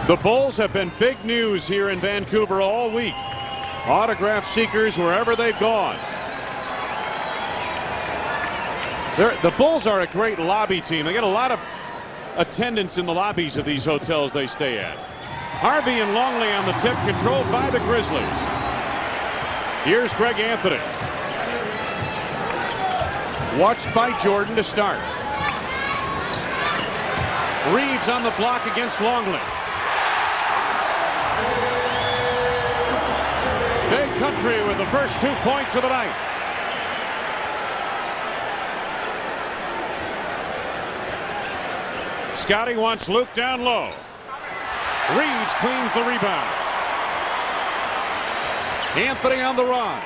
The Bulls have been big news here in Vancouver all week. Autograph seekers wherever they've gone. The Bulls are a great lobby team. They get a lot of attendance in the lobbies of these hotels they stay at. Harvey and Longley on the tip, controlled by the Grizzlies. Here's Greg Anthony. Watched by Jordan to start. Reeves on the block against Longley. Big Country with the first 2 points of the night. Scotty wants Luke down low. Reeves cleans the rebound. Anthony on the run.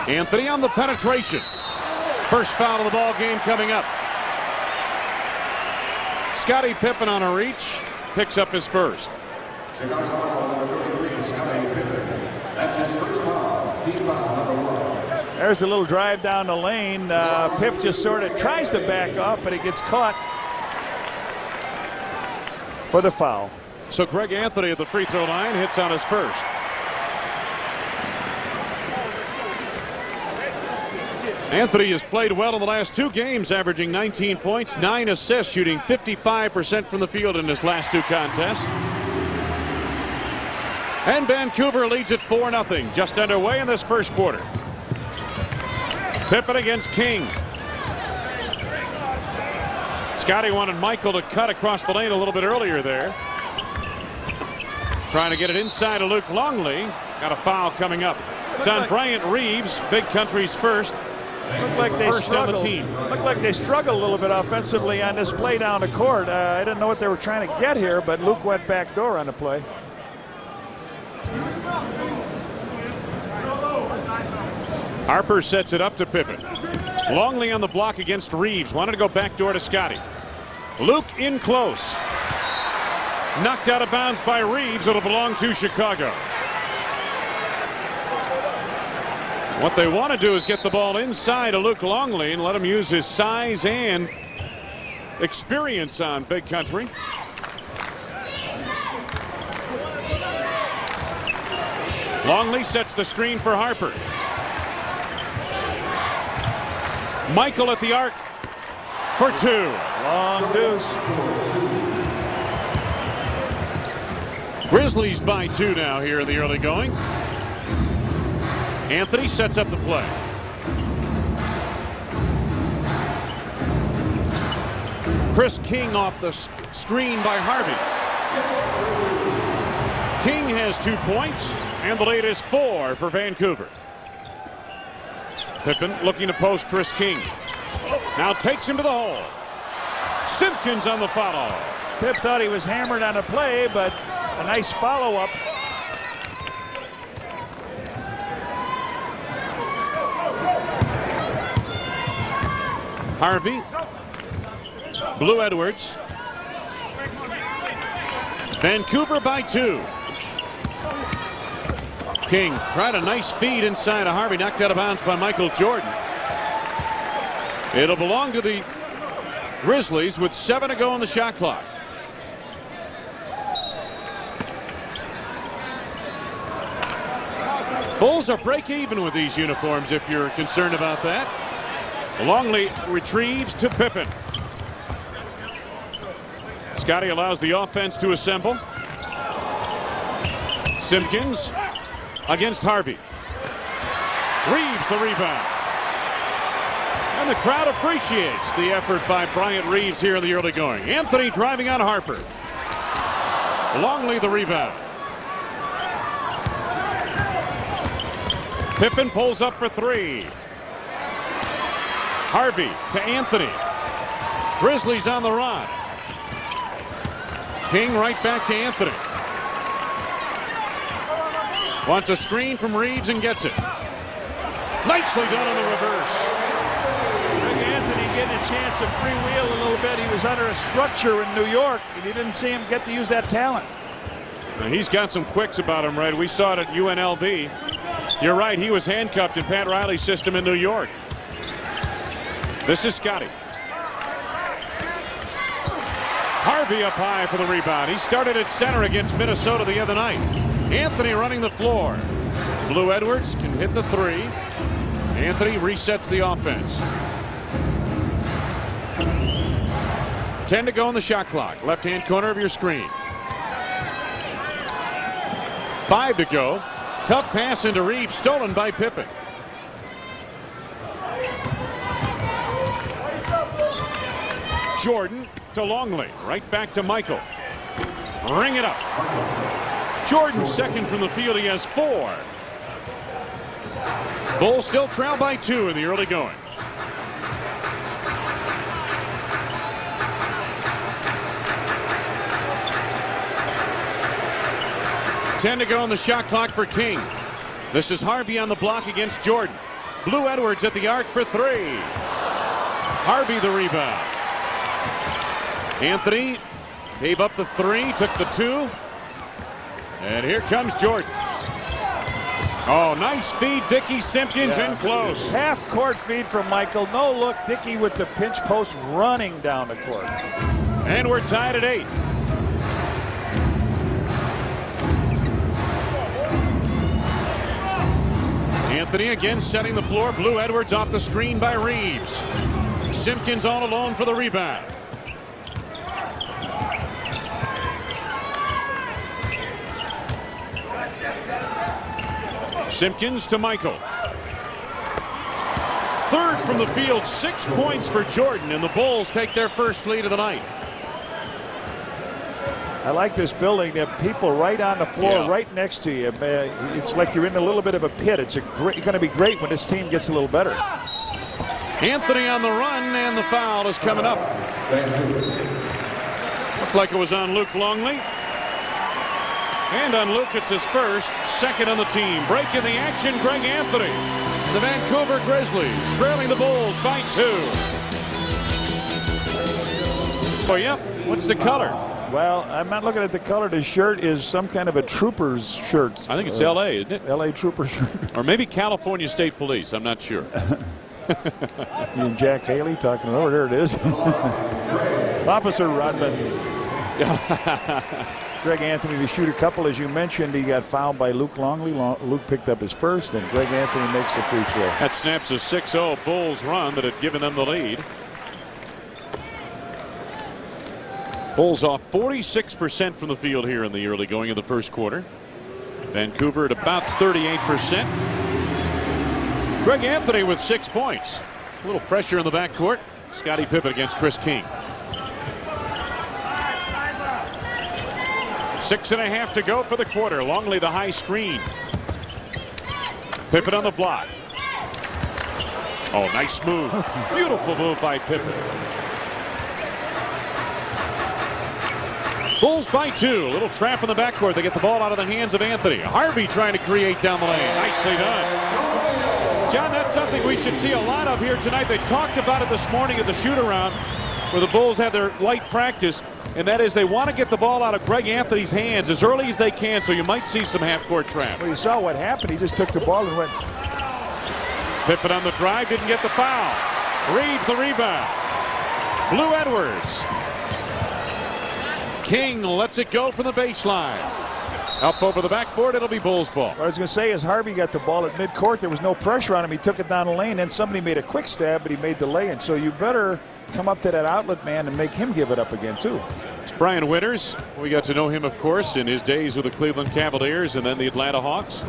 Anthony on the penetration. First foul of the ball game coming up. Scottie Pippen on a reach, picks up his first. Chicago foul number 33, Scottie Pippen. That's his first foul. Team foul number 1. There's a little drive down the lane. Pip just sort of tries to back up, but he gets caught for the foul. So Greg Anthony at the free throw line hits on his first. Anthony has played well in the last 2 games, averaging 19 points, 9 assists, shooting 55% from the field in his last 2 contests. And Vancouver leads at 4-0, just underway in this first quarter. Pippen against King. Scotty wanted Michael to cut across the lane a little bit earlier there. Trying to get it inside of Luke Longley. Got a foul coming up. It's on Bryant Reeves, Big Country's first. Looked like they struggled. Looked like they struggled a little bit offensively on this play down the court. I didn't know what they were trying to get here, but Luke went back door on the play. Harper sets it up to Pippen. Longley on the block against Reeves. Wanted to go back door to Scotty. Luke in close. Knocked out of bounds by Reeves. It'll belong to Chicago. What they want to do is get the ball inside of Luke Longley and let him use his size and experience on Big Country. Longley sets the screen for Harper. Michael at the arc for 2. Long deuce. Grizzlies by 2 now here in the early going. Anthony sets up the play. Chris King off the screen by Harvey. King has 2 points and the lead is 4 for Vancouver. Pippen looking to post Chris King. Now takes him to the hole. Simpkins on the follow. Pip thought he was hammered on a play, but a nice follow-up. Harvey. Blue Edwards. Vancouver by 2. King tried a nice feed inside of Harvey, knocked out of bounds by Michael Jordan. It'll belong to the Grizzlies with 7 to go on the shot clock. Bulls are break even with these uniforms if you're concerned about that. Longley retrieves to Pippen. Scotty allows the offense to assemble. Simpkins against Harvey. Reeves the rebound. And the crowd appreciates the effort by Bryant Reeves here in the early going. Anthony driving on Harper. Longley the rebound. Pippen pulls up for 3. Harvey to Anthony. Grizzlies on the run. King right back to Anthony. Wants a screen from Reeves and gets it. Nicely done on the reverse. Greg Anthony getting a chance to freewheel a little bit. He was under a structure in New York, and you didn't see him get to use that talent. Now he's got some quicks about him, right? We saw it at UNLV. You're right, he was handcuffed in Pat Riley's system in New York. This is Scotty. Harvey up high for the rebound. He started at center against Minnesota the other night. Anthony running the floor. Blue Edwards can hit the three. Anthony resets the offense. 10 to go on the shot clock. Left-hand corner of your screen. 5 to go. Tough pass into Reeves, stolen by Pippen. Jordan to Longley. Right back to Michael. Ring it up. Jordan second from the field. He has 4. Bulls still trail by 2 in the early going. $10 to go on the shot clock for King. This is Harvey on the block against Jordan. Blue Edwards at the arc for 3. Harvey the rebound. Anthony gave up the 3, took the 2. And here comes Jordan. Oh, nice feed. Dickey Simpkins in close. Half court feed from Michael. No look. Dickey with the pinch post running down the court. And we're tied at 8. Anthony again setting the floor. Blue Edwards off the screen by Reeves. Simpkins all alone for the rebound. Simpkins to Michael. Third from the field, 6 points for Jordan, and the Bulls take their first lead of the night. I like this building. There are people right on the floor, right next to you. It's like you're in a little bit of a pit. It's going to be great when this team gets a little better. Anthony on the run, and the foul is coming up. Looked like it was on Luke Longley. And on Luke, it's his first, second on the team. Break in the action, Greg Anthony. The Vancouver Grizzlies trailing the Bulls by 2. Oh, yep. What's the color? Well, I'm not looking at the color. The shirt is some kind of a Trooper's shirt. I think it's L.A., isn't it? L.A. Trooper shirt. Or maybe California State Police. I'm not sure. You and Jack Haley talking. Oh, there it is. Officer Rodman. Greg Anthony to shoot a couple. As you mentioned, he got fouled by Luke Longley. Luke picked up his first, and Greg Anthony makes the free throw. That snaps a 6-0 Bulls run that had given them the lead. Bulls off 46% from the field here in the early going of the first quarter. Vancouver at about 38%. Greg Anthony with 6 points. A little pressure in the backcourt. Scottie Pippen against Chris King. 6.5 to go for the quarter. Longley the high screen. Pippen on the block. Oh, nice move. Beautiful move by Pippen. Bulls by 2. A little trap in the backcourt. They get the ball out of the hands of Anthony. Harvey trying to create down the lane. Nicely done. John, that's something we should see a lot of here tonight. They talked about it this morning at the shoot-around where the Bulls had their light practice, and that is they want to get the ball out of Greg Anthony's hands as early as they can, so you might see some half-court trap. Well, you saw what happened. He just took the ball and went. Pippen on the drive, didn't get the foul. Reeves the rebound. Blue Edwards. King lets it go from the baseline. Up over the backboard, it'll be Bulls ball. What I was going to say is Harvey got the ball at midcourt. There was no pressure on him. He took it down the lane. Then somebody made a quick stab, but he made the lay-in. So you better come up to that outlet man and make him give it up again, too. It's Brian Winters. We got to know him, of course, in his days with the Cleveland Cavaliers and then the Atlanta Hawks.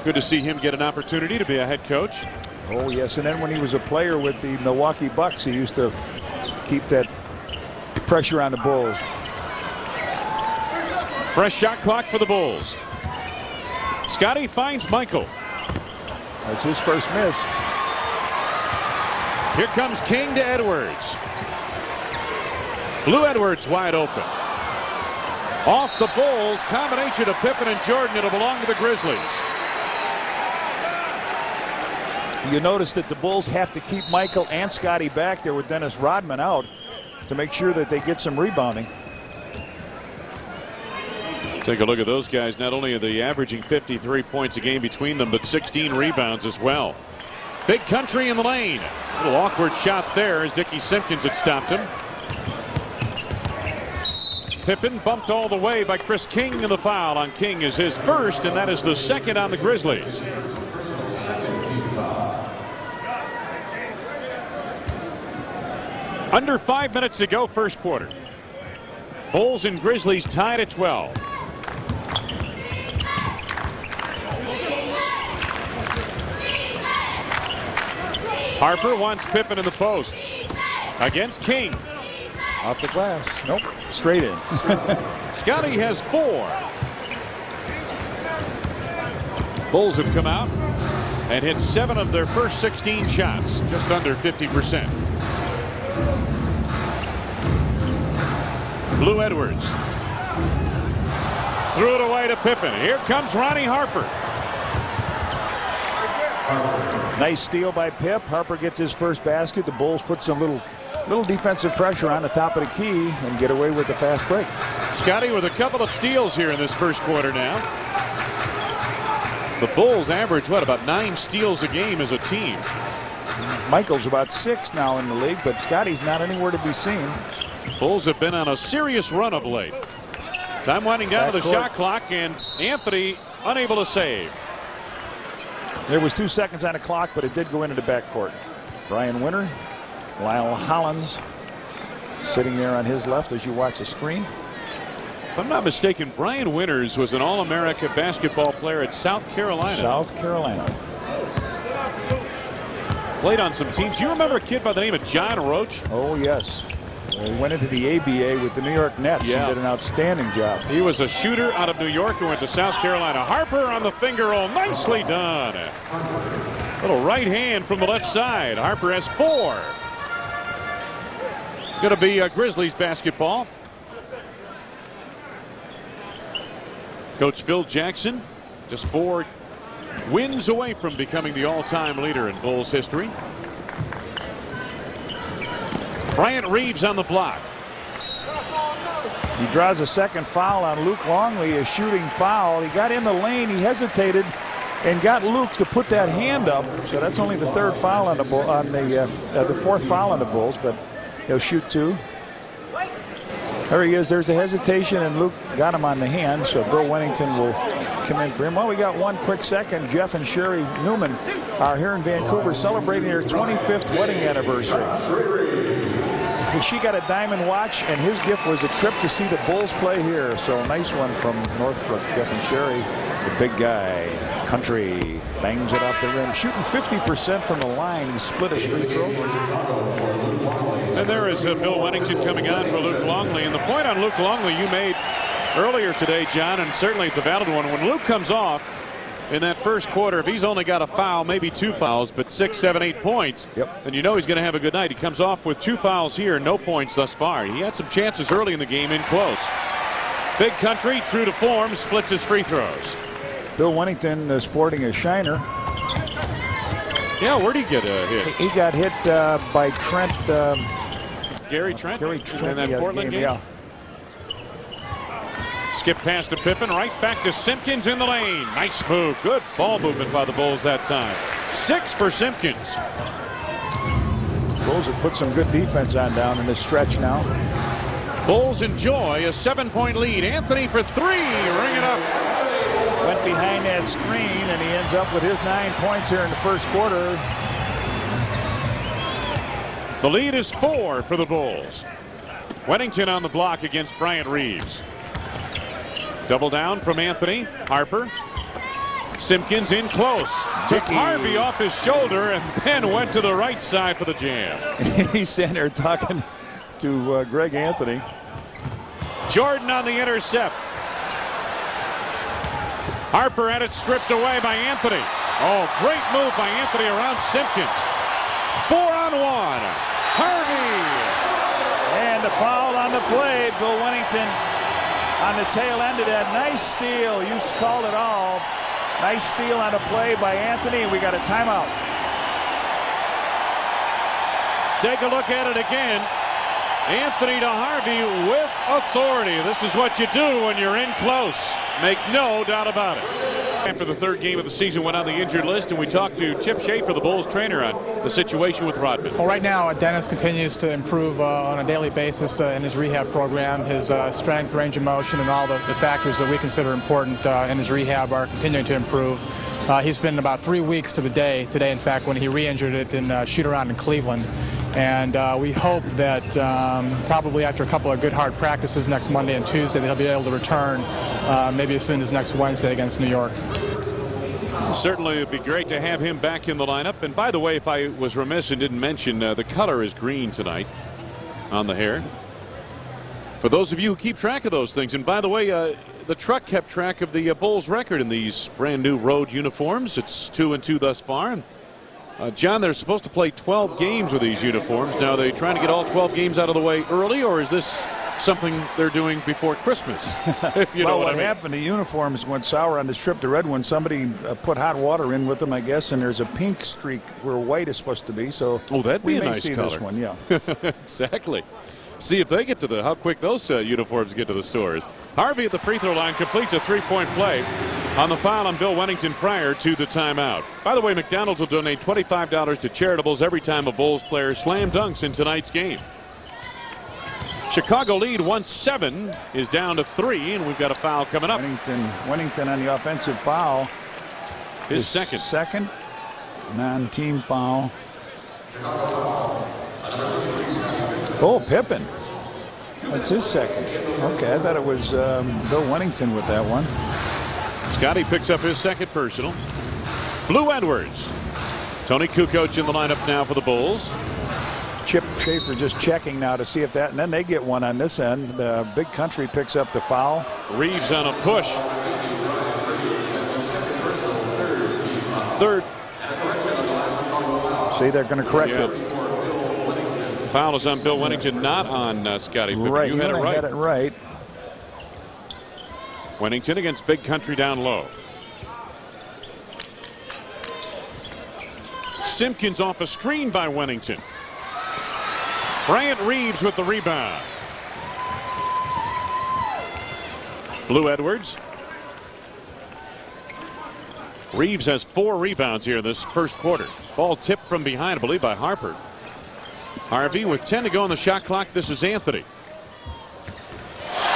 Good to see him get an opportunity to be a head coach. Oh, yes. And then when he was a player with the Milwaukee Bucks, he used to keep that pressure on the Bulls. Fresh shot clock for the Bulls. Scottie finds Michael. That's his first miss. Here comes King to Edwards. Blue Edwards wide open. Off the Bulls. Combination of Pippen and Jordan. It'll belong to the Grizzlies. You notice that the Bulls have to keep Michael and Scottie back there with Dennis Rodman out to make sure that they get some rebounding. Take a look at those guys. Not only are they averaging 53 points a game between them, but 16 rebounds as well. Big country in the lane. A little awkward shot there as Dickey Simpkins had stopped him. Pippen bumped all the way by Chris King, and the foul on King is his first, and that is the second on the Grizzlies. Under 5 minutes to go, first quarter. Bulls and Grizzlies tied at 12. Harper wants Pippen in the post against King. Off the glass. Nope. Straight in. Scotty has 4. Bulls have come out and hit 7 of their first 16 shots, just under 50%. Blue Edwards threw it away to Pippen. Here comes Ronnie Harper. Nice steal by Pip. Harper gets his first basket. The Bulls put some little defensive pressure on the top of the key and get away with the fast break. Scotty with a couple of steals here in this first quarter now. The Bulls average, what, about 9 steals a game as a team. Michael's about 6 now in the league, but Scotty's not anywhere to be seen. Bulls have been on a serious run of late. Time winding down to the shot clock, and Anthony unable to save. There was 2 seconds on the clock, but it did go into the backcourt. Brian Winter, Lyle Hollins sitting there on his left as you watch the screen. If I'm not mistaken, Brian Winters was an All-America basketball player at South Carolina. South Carolina. Played on some teams. Do you remember a kid by the name of John Roach? Oh, yes. He went into the ABA with the New York Nets and did an outstanding job. He was a shooter out of New York who went to South Carolina. Harper on the finger roll. Nicely done. Little right hand from the left side. Harper has 4. Going to be Grizzlies basketball. Coach Phil Jackson just 4 wins away from becoming the all-time leader in Bulls history. Bryant Reeves on the block. He draws a second foul on Luke Longley, a shooting foul. He got in the lane, he hesitated, and got Luke to put that hand up. So that's only the 3rd foul on the the 4th foul on the Bulls, but he'll shoot 2. There he is. There's a hesitation, and Luke got him on the hand. So Bill Wennington will come in for him. Well, we got 1 quick second. Jeff and Sherry Newman are here in Vancouver celebrating their 25th wedding anniversary. She got a diamond watch, and his gift was a trip to see the Bulls play here. So a nice one from Northbrook. Jeff and Sherry, the big guy, country, bangs it off the rim, shooting 50% from the line. He split his free throws. And there is Bill Wennington coming on for Luke Longley. And the point on Luke Longley you made earlier today, John, and certainly it's a valid one. When Luke comes off in that first quarter, if he's only got a foul, maybe 2 fouls, but 6, 7, 8 points, then you know he's going to have a good night. He comes off with 2 fouls here, no points thus far. He had some chances early in the game, in close. Big country, true to form, splits his free throws. Bill Wennington sporting a shiner. Yeah, where'd he get hit? He got hit by Trent. Gary Trent? Gary Trent in that Portland game? Yeah. Skip pass to Pippen, right back to Simpkins in the lane. Nice move. Good ball movement by the Bulls that time. 6 for Simpkins. Bulls have put some good defense on down in this stretch now. Bulls enjoy a 7-point lead. Anthony for 3. Ring it up. Went behind that screen, and he ends up with his 9 points here in the first quarter. The lead is 4 for the Bulls. Wennington on the block against Bryant Reeves. Double down from Anthony. Harper. Simpkins in close. Took Harvey off his shoulder and then went to the right side for the jam. He's sitting there talking to Greg Anthony. Jordan on the intercept. Harper had it stripped away by Anthony. Oh, great move by Anthony around Simpkins. 4-on-1. Harvey. And the foul on the play. Bill Wennington on the tail end of that. Nice steal. You called it all. Nice steal on the play by Anthony. We got a timeout. Take a look at it again. Anthony to Harvey with authority. This is what you do when you're in close. Make no doubt about it. After the third game of the season went on the injured list, and we talked to Chip Schaefer, the Bulls trainer, on the situation with Rodman. Well, right now, Dennis continues to improve on a daily basis in his rehab program. His strength, range of motion, and all the factors that we consider important in his rehab are continuing to improve. He's been about 3 weeks to the day today, in fact, when he re-injured it in shoot-around in Cleveland. And we hope that probably after a couple of good hard practices next Monday and Tuesday, they'll be able to return maybe as soon as next Wednesday against New York. Certainly, it would be great to have him back in the lineup. And by the way, if I was remiss and didn't mention, the color is green tonight on the hair. For those of you who keep track of those things. And by the way, the truck kept track of the Bulls record in these brand new road uniforms. It's 2-2 thus far. And John, they're supposed to play 12 games with these uniforms. Now, are they trying to get all 12 games out of the way early, or is this something they're doing before Christmas? If you know what I mean. Happened, the uniforms went sour on this trip to Redwood. Somebody put hot water in with them, I guess, and there's a pink streak where white is supposed to be. So that'd be we a may nice see color. This one, yeah. Exactly. See if they get to how quick those uniforms get to the stores. Harvey at the free throw line completes a three-point play on the foul on Bill Wennington prior to the timeout. By the way, McDonald's will donate $25 to charitables every time a Bulls player slam dunks in tonight's game. Chicago lead 1-7 is down to 3, and we've got a foul coming up. Wennington on the offensive foul. His second non-team foul. Oh, Pippen. That's his second. Okay, I thought it was Bill Wennington with that one. Scotty picks up his second personal. Blue Edwards. Tony Kukoc in the lineup now for the Bulls. Chip Schaefer just checking now to see if that, and then they get one on this end. Big Country picks up the foul. Reeves on a push. Third. See, they're going to correct it. Foul is on Bill Wennington, not on Scotty Pippen. Right, you had it right. Wennington against Big Country down low. Simpkins off a screen by Wennington. Bryant Reeves with the rebound. Blue Edwards. Reeves has 4 rebounds here in this first quarter. Ball tipped from behind, I believe, by Harper. Harvey with 10 to go on the shot clock. This is Anthony.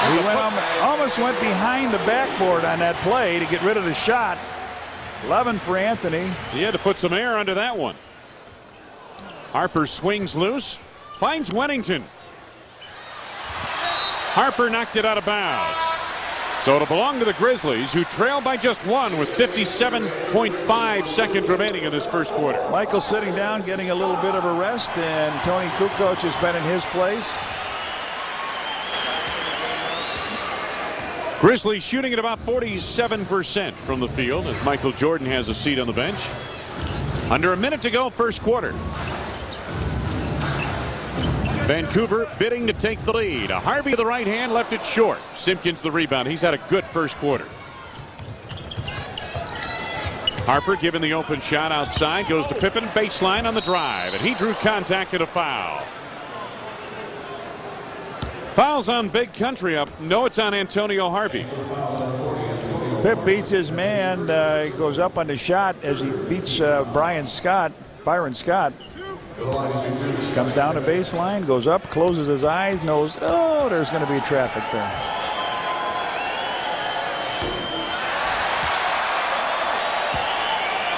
He almost went behind the backboard on that play to get rid of the shot. 11 for Anthony. He had to put some air under that one. Harper swings loose. Finds Wennington. Harper knocked it out of bounds. So it'll belong to the Grizzlies, who trail by just 1 with 57.5 seconds remaining in this first quarter. Michael sitting down, getting a little bit of a rest, and Tony Kukoc has been in his place. Grizzlies shooting at about 47% from the field as Michael Jordan has a seat on the bench. Under a minute to go, first quarter. Vancouver bidding to take the lead. Harvey the right hand left it short. Simpkins the rebound. He's had a good first quarter. Harper given the open shot outside. Goes to Pippen. Baseline on the drive. And he drew contact and a foul. Fouls on Big Country up. No, it's on Antonio Harvey. Pip beats his man. He goes up on the shot as he beats Byron Scott. Comes down to baseline, goes up, closes his eyes, knows, oh, there's going to be traffic there.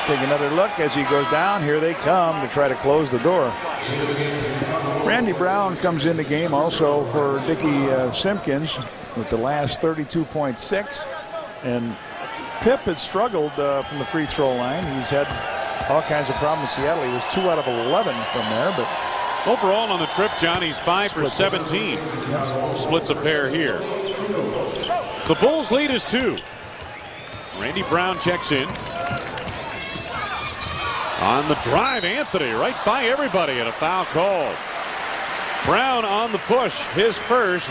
Take another look as he goes down. Here they come to try to close the door. Randy Brown comes in the game also for Dickie Simpkins with the last 32.6. And Pip had struggled from the free throw line. He's had all kinds of problems in Seattle. He was 2 out of 11 from there, but overall on the trip, John, he's 5 for 17. Yep. Splits a pair here. The Bulls lead is 2. Randy Brown checks in. On the drive, Anthony right by everybody, and a foul called. Brown on the push, his first.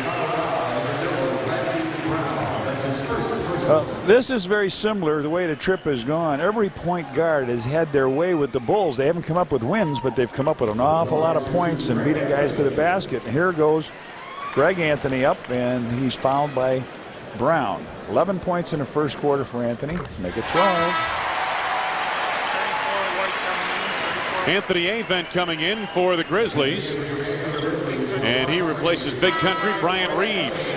This is very similar to the way the trip has gone. Every point guard has had their way with the Bulls. They haven't come up with wins, but they've come up with an awful lot of points and beating guys to the basket. And here goes Greg Anthony up, and he's fouled by Brown. 11 points in the first quarter for Anthony. Make it 12. Anthony Avent coming in for the Grizzlies. And he replaces Big Country Bryant Reeves.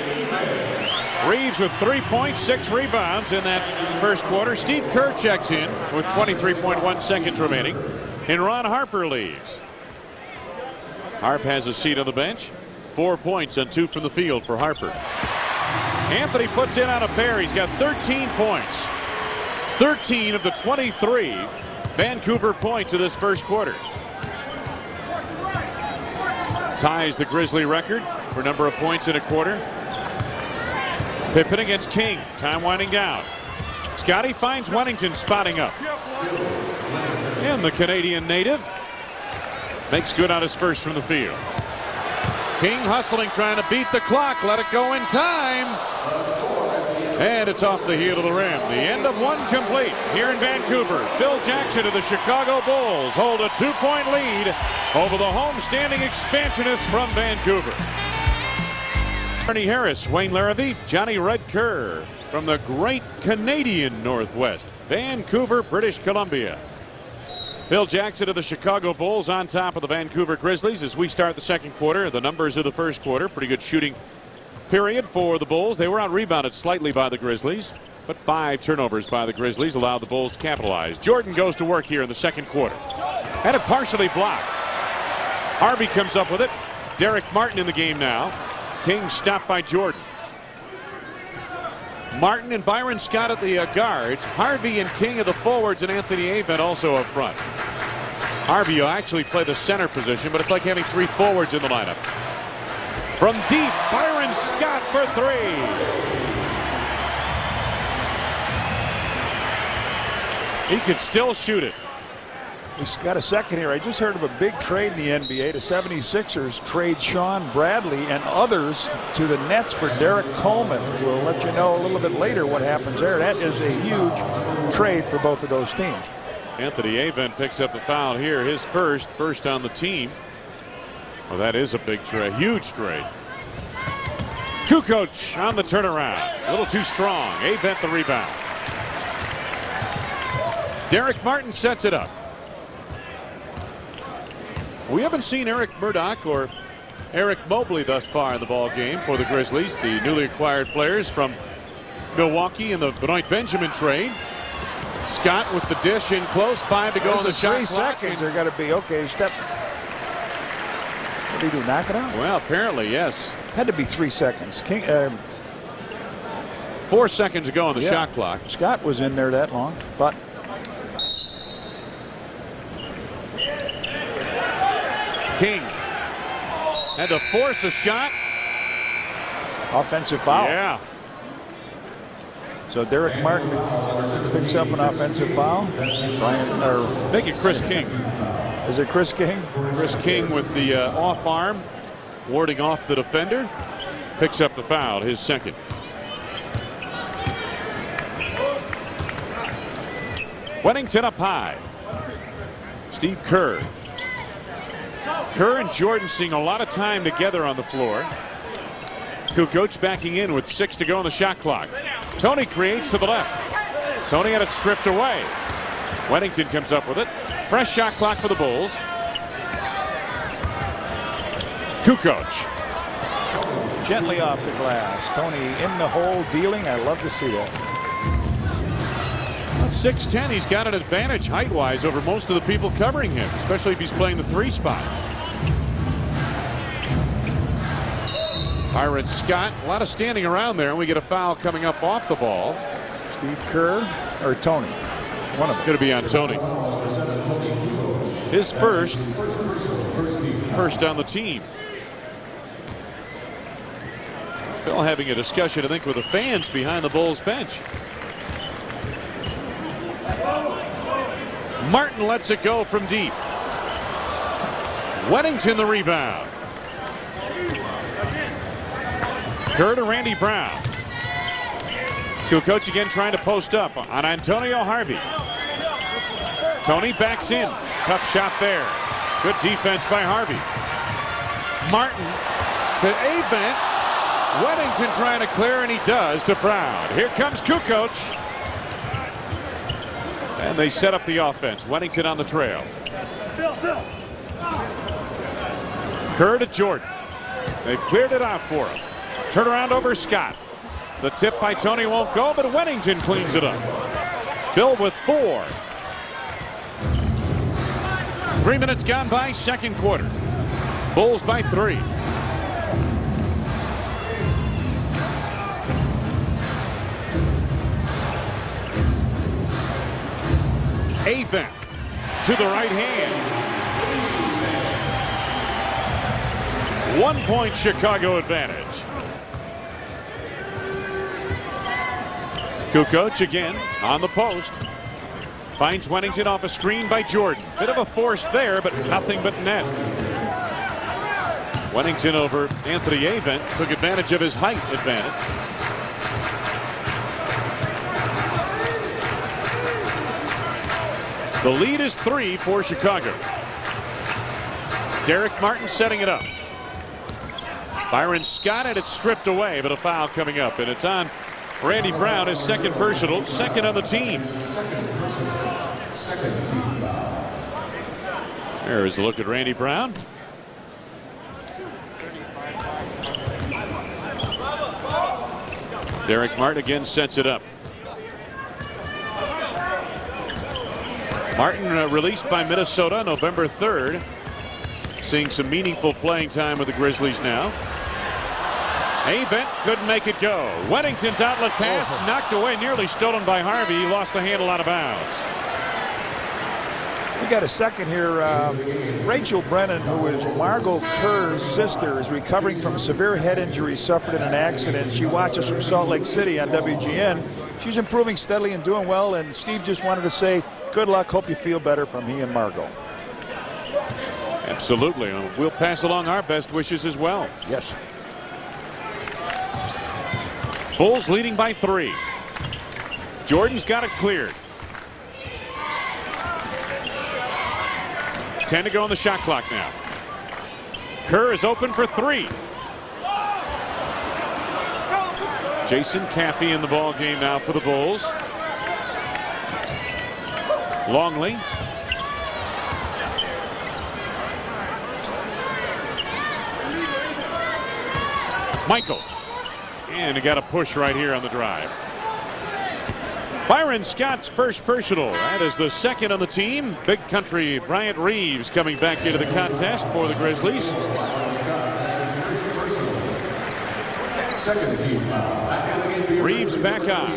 Reeves with 3 points, 6 rebounds in that first quarter. Steve Kerr checks in with 23.1 seconds remaining. And Ron Harper leaves. Harp has a seat on the bench. 4 points and 2 from the field for Harper. Anthony puts in on a pair. He's got 13 points. 13 of the 23 Vancouver points of this first quarter. Ties the Grizzly record for number of points in a quarter. Pippen against King. Time winding down. Scotty finds Wennington spotting up. And the Canadian native makes good on his first from the field. King hustling, trying to beat the clock. Let it go in time. And it's off the heel of the rim. The end of one complete here in Vancouver. Phil Jackson of the Chicago Bulls hold a 2-point lead over the home-standing expansionists from Vancouver. Ernie Harris, Wayne Larrabee, Johnny Red Kerr from the great Canadian Northwest, Vancouver, British Columbia. Phil Jackson of the Chicago Bulls on top of the Vancouver Grizzlies as we start the second quarter. The numbers of the first quarter, pretty good shooting period for the Bulls. They were out-rebounded slightly by the Grizzlies, but 5 turnovers by the Grizzlies allowed the Bulls to capitalize. Jordan goes to work here in the second quarter. Had it partially blocked. Harvey comes up with it. Derek Martin in the game now. King stopped by Jordan. Martin and Byron Scott at the guards. Harvey and King are the forwards, and Anthony Avent also up front. Harvey will actually play the center position, but it's like having 3 forwards in the lineup. From deep, Byron Scott for 3. He could still shoot it. He's got a second here. I just heard of a big trade in the NBA. The 76ers trade Sean Bradley and others to the Nets for Derek Coleman. We'll let you know a little bit later what happens there. That is a huge trade for both of those teams. Anthony Avent picks up the foul here. His first on the team. Well, that is a big trade. Huge trade. Kukoc on the turnaround. A little too strong. Avent the rebound. Derek Martin sets it up. We haven't seen Eric Murdoch or Eric Mobley thus far in the ball game for the Grizzlies, the newly acquired players from Milwaukee in the Benoit Benjamin trade. Scott with the dish in close. 5 to go on the shot 3 clock. seconds. They're going to be okay. Step. What did he do? Knock it out? Well, apparently, yes. Had to be 3 seconds. 4 seconds ago on the shot clock. Scott was in there that long, but. King had to force a shot. Offensive foul. Yeah. So Derek Martin picks up an offensive foul. Make it Chris King. Is it Chris King? Chris King with the off arm, warding off the defender. Picks up the foul, his second. Wennington up high. Steve Kerr. Kerr and Jordan seeing a lot of time together on the floor. Kukoc backing in with 6 to go on the shot clock. Tony creates to the left. Tony had it stripped away. Wennington comes up with it. Fresh shot clock for the Bulls. Kukoc. Gently off the glass. Tony in the hole dealing. I love to see that. At 6'10", he's got an advantage height-wise over most of the people covering him, especially if he's playing the 3 spot. Byron Scott, a lot of standing around there, and we get a foul coming up off the ball. Steve Kerr or Tony? One of them. Going to be on Tony. His first on the team. Phil having a discussion, I think, with the fans behind the Bulls bench. Martin lets it go from deep. Wennington the rebound. Kerr to Randy Brown. Kukoc again trying to post up on Antonio Harvey. Tony backs in. Tough shot there. Good defense by Harvey. Martin to Avent. Wennington trying to clear, and he does to Brown. Here comes Kukoc. And they set up the offense. Wennington on the trail. Kerr to Jordan. They've cleared it out for him. Turnaround over Scott. The tip by Tony won't go, but Wennington cleans it up. Bill with 4. 3 minutes gone by, second quarter. Bulls by 3. Avent to the right hand. 1 point Chicago advantage. Kukoc again on the post. Finds Wennington off a screen by Jordan. Bit of a force there, but nothing but net. Wennington over Anthony Avent took advantage of his height advantage. The lead is 3 for Chicago. Derek Martin setting it up. Byron Scott had it stripped away, but a foul coming up, and it's on Randy Brown, his second personal, second on the team. There is a look at Randy Brown. Derek Martin again sets it up. Martin released by Minnesota November 3rd. Seeing some meaningful playing time with the Grizzlies now. Avent couldn't make it go. Wennington's outlet pass knocked away, nearly stolen by Harvey. He lost the handle out of bounds. We got a second here. Rachel Brennan, who is Margot Kerr's sister, is recovering from a severe head injury suffered in an accident. She watches from Salt Lake City on WGN. She's improving steadily and doing well, and Steve just wanted to say good luck. Hope you feel better from he and Margot. Absolutely. We'll pass along our best wishes as well. Yes. Bulls leading by 3. Jordan's got it cleared. 10 to go on the shot clock now. Kerr is open for 3. Jason Caffey in the ball game now for the Bulls. Longley. Michael. And he got a push right here on the drive. Byron Scott's first personal. That is the second on the team. Big country Bryant Reeves coming back into the contest for the Grizzlies. Reeves back on.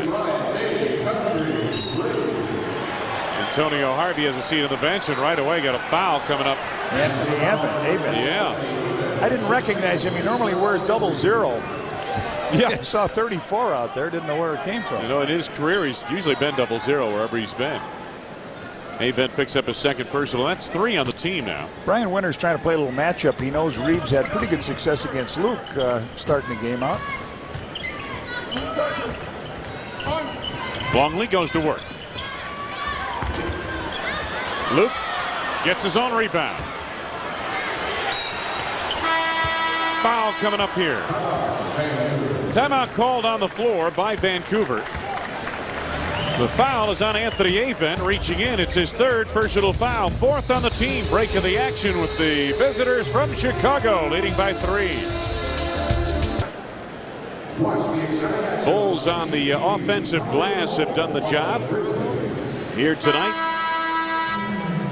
Antonio Harvey has a seat on the bench, and right away got a foul coming up. Anthony. Yeah. I didn't recognize him. He normally wears 00. Yeah. I saw 34 out there. Didn't know where it came from. You know, in his career, he's usually been 00 wherever he's been. Avent picks up his second personal. That's 3 on the team now. Brian Winter's trying to play a little matchup. He knows Reeves had pretty good success against Luke starting the game out. Longley goes to work. Luke gets his own rebound. Foul coming up here. Timeout called on the floor by Vancouver. The foul is on Anthony Avent reaching in. It's his third personal foul. 4th on the team. Break of the action with the visitors from Chicago leading by 3. Bulls on the offensive glass have done the job here tonight.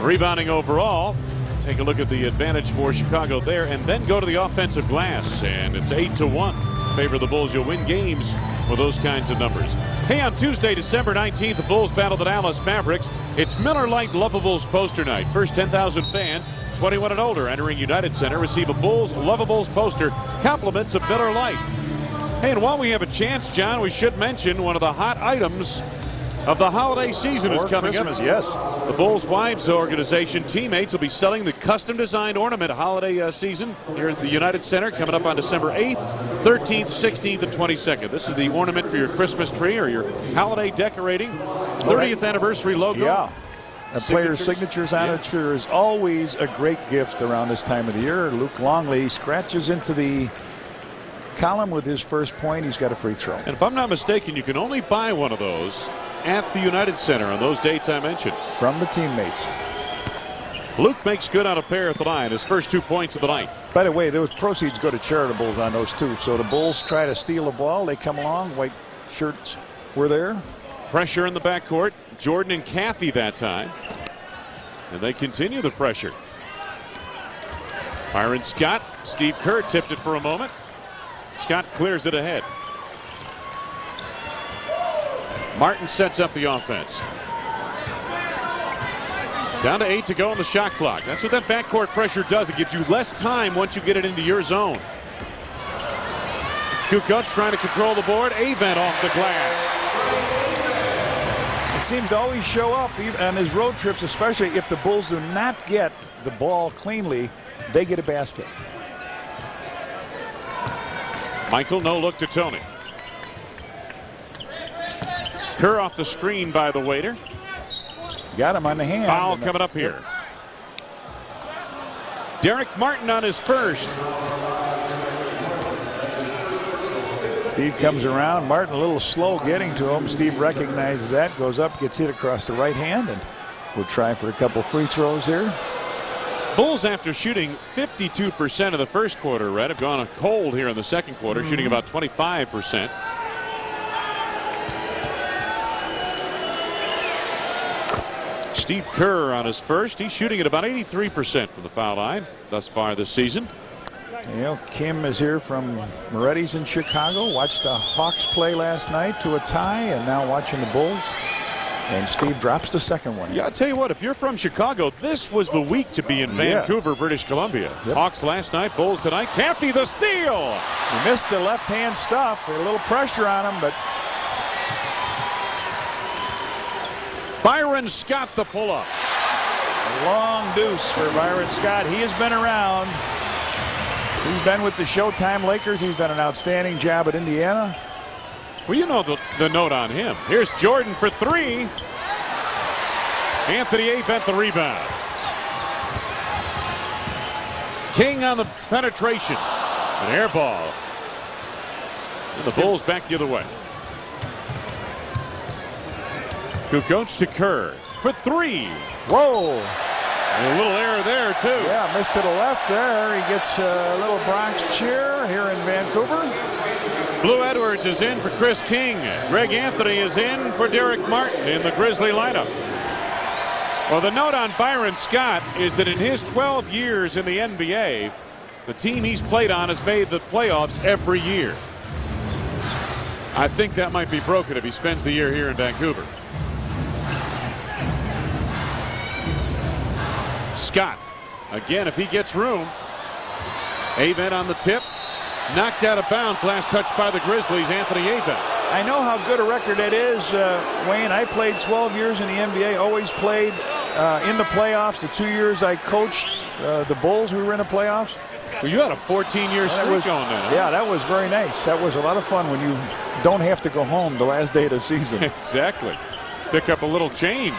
Rebounding overall. Take a look at the advantage for Chicago there, and then go to the offensive glass, and it's 8-1 favor the Bulls. You'll win games with those kinds of numbers. Hey, on Tuesday, December 19th, the Bulls battle the Dallas Mavericks. It's Miller Lite Lovables poster night. First 10,000 fans 21 and older entering United Center receive a Bulls Lovables poster, compliments of Miller Lite. Hey, and while we have a chance, John, we should mention one of the hot items of the holiday season is coming Christmas, up. yes. The Bulls Wives Organization teammates will be selling the custom designed ornament holiday season here at the United Center coming up on December 8th, 13th, 16th, and 22nd. This is the ornament for your Christmas tree or your holiday decorating. 30th anniversary logo. Yeah. The players' signatures on it sure is always a great gift around this time of the year. Luke Longley scratches into the column with his first point, he's got a free throw. And if I'm not mistaken, you can only buy one of those at the United Center on those dates I mentioned. From the teammates. Luke makes good on a pair at the line, his first 2 points of the night. By the way, those proceeds go to charitables on those two. So the Bulls try to steal a ball. They come along. White shirts were there. Pressure in the backcourt. Jordan and Cathy that time. And they continue the pressure. Byron Scott. Steve Kerr tipped it for a moment. Scott clears it ahead. Martin sets up the offense. Down to 8 to go on the shot clock. That's what that backcourt pressure does. It gives you less time once you get it into your zone. Kukoc trying to control the board. Avent off the glass. It seems to always show up on his road trips, especially if the Bulls do not get the ball cleanly, they get a basket. Michael, no look to Tony. Kerr off the screen by the waiter. Got him on the hand. Foul coming up here. Derek Martin on his first. Steve comes around. Martin a little slow getting to him. Steve recognizes that. Goes up, gets hit across the right hand, and we'll try for a couple free throws here. Bulls, after shooting 52% of the first quarter, Red, have gone cold here in the second quarter, shooting about 25%. Steve Kerr on his first. He's shooting at about 83% from the foul line thus far this season. You know, Kim is here from Moretti's in Chicago. Watched the Hawks play last night to a tie, and now watching the Bulls. And Steve drops the second one. Yeah, I'll tell you what, if you're from Chicago, this was the week to be in Vancouver, British Columbia. Yep. Hawks last night, Bulls tonight. Cathy the steal. He missed the left-hand stuff. A little pressure on him, but Byron Scott the pull-up. a long deuce for Byron Scott. He has been around. He's been with the Showtime Lakers. He's done an outstanding job at Indiana. Well, you know the note on him. Here's Jordan for three. Anthony Avent the rebound. King on the penetration. An air ball. And the Bulls back the other way. Kukoc to Kerr for three. Whoa. And a little error there, too. Yeah, missed to the left there. He gets a little Bronx cheer here in Vancouver. Blue Edwards is in for Chris King. Greg Anthony is in for Derek Martin in the Grizzly lineup. Well, the note on Byron Scott is that in his 12 years in the NBA, the team he's played on has made the playoffs every year. I think that might be broken if he spends the year here in Vancouver. Scott, again, if he gets room. Avent on the tip. Knocked out of bounds. Last touch by the Grizzlies, Anthony Avent. I know how good a record that is, Wayne. I played 12 years in the NBA, always played in the playoffs. The 2 years I coached the Bulls, we were in the playoffs. Well, you had a 14-year streak going then. Huh? Yeah, that was very nice. That was a lot of fun when you don't have to go home the last day of the season. Exactly. Pick up a little change.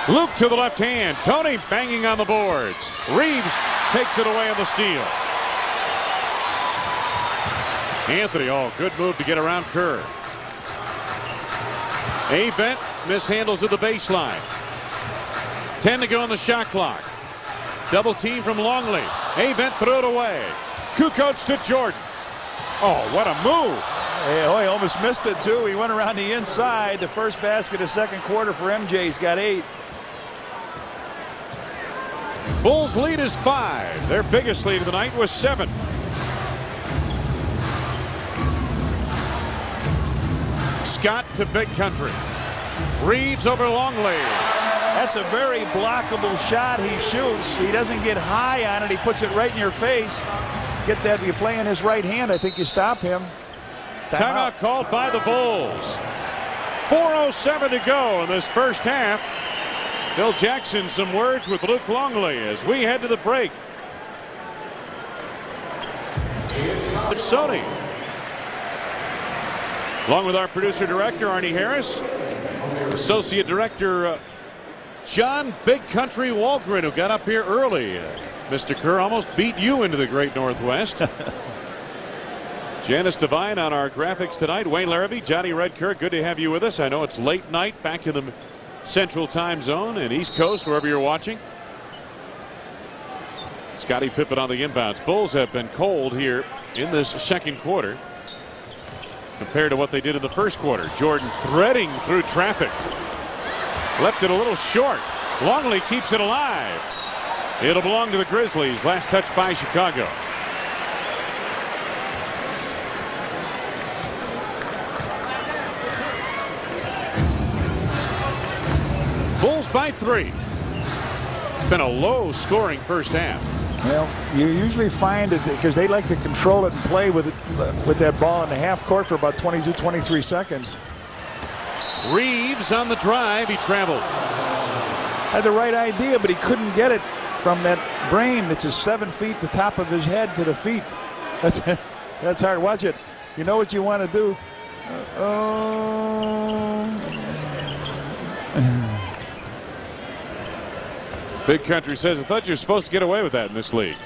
Luke to the left hand. Tony banging on the boards. Reeves takes it away on the steal. Anthony, good move to get around Kerr. Avent mishandles at the baseline. 10 to go on the shot clock. Double team from Longley. Avent threw it away. Kukoc to Jordan. Oh, what a move. He almost missed it, too. He went around the inside. The first basket of second quarter for MJ. He's got 8. Bulls lead is 5. Their biggest lead of the night was 7. Scott to Big Country. Reeves over Longley. That's a very blockable shot he shoots. He doesn't get high on it. He puts it right in your face. Get that. If you play in his right hand, I think you stop him. Timeout called by the Bulls. 4:07 to go in this first half. Bill Jackson, some words with Luke Longley as we head to the break. Sony. Along with our producer director Arnie Harris, associate director John Big Country Walgren, who got up here early. Mr. Kerr almost beat you into the great Northwest. Janice Devine on our graphics tonight. Wayne Larrabee, Johnny Redkirk, good to have you with us. I know it's late night back in the Central Time Zone and East Coast, wherever you're watching. Scottie Pippen on the inbounds. Bulls have been cold here in this second quarter compared to what they did in the first quarter. Jordan threading through traffic. Left it a little short. Longley keeps it alive. It'll belong to the Grizzlies. Last touch by Chicago. Bulls by 3. It's been a low scoring first half. Well, you usually find it because they like to control it and play with it with that ball in the half court for about 22, 23 seconds. Reeves on the drive. He traveled. Had the right idea, but he couldn't get it from that brain that's just 7 feet the top of his head to the feet. That's hard. Watch it. You know what you want to do. Big Country says, I thought you were supposed to get away with that in this league.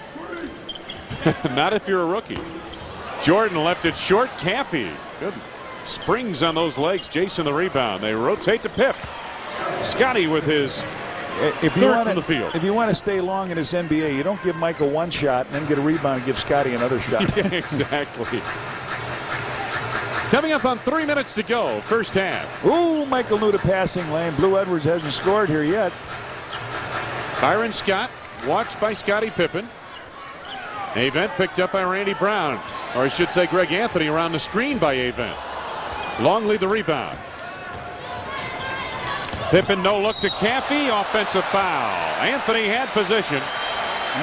Not if you're a rookie. Jordan left it short. Caffey. Good springs on those legs. Jason the rebound. They rotate to Pip. Scotty with his third from the field. If you want to stay long in this NBA, you don't give Michael one shot and then get a rebound and give Scotty another shot. Yeah, exactly. Coming up on 3 minutes to go. First half. Ooh, Michael knew the passing lane. Blue Edwards hasn't scored here yet. Byron Scott watched by Scottie Pippen. Avent picked up by Randy Brown, or I should say Greg Anthony around the screen by Avent. Longley the rebound. Pippen no look to Caffey. Offensive foul. Anthony had position.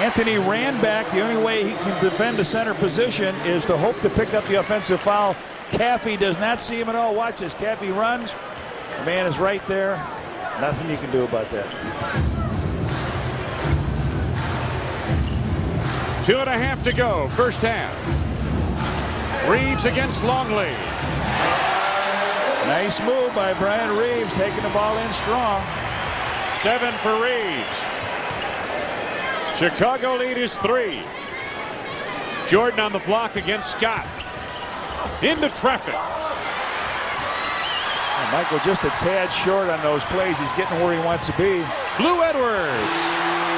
Anthony ran back. The only way he can defend the center position is to hope to pick up the offensive foul. Caffey does not see him at all. Watch this. Caffey runs. The man is right there. Nothing you can do about that. 2.5 to go. First half. Reeves against Longley. Nice move by Brian Reeves, taking the ball in strong. 7 for Reeves. Chicago lead is 3. Jordan on the block against Scott. Into traffic. And Michael just a tad short on those plays. He's getting where he wants to be. Blue Edwards.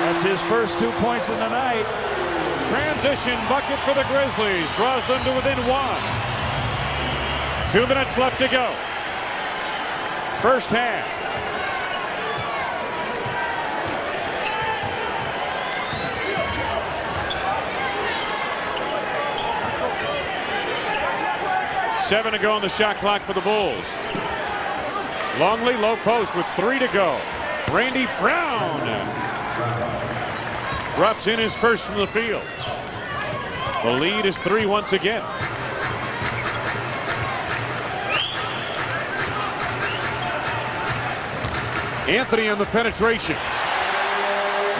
That's his first 2 points in the night. Transition bucket for the Grizzlies. Draws them to within 1. 2 minutes left to go. First half. Seven to go on the shot clock for the Bulls. Longley low post with 3 to go. Randy Brown drops in his first from the field. The lead is 3 once again. Anthony on the penetration.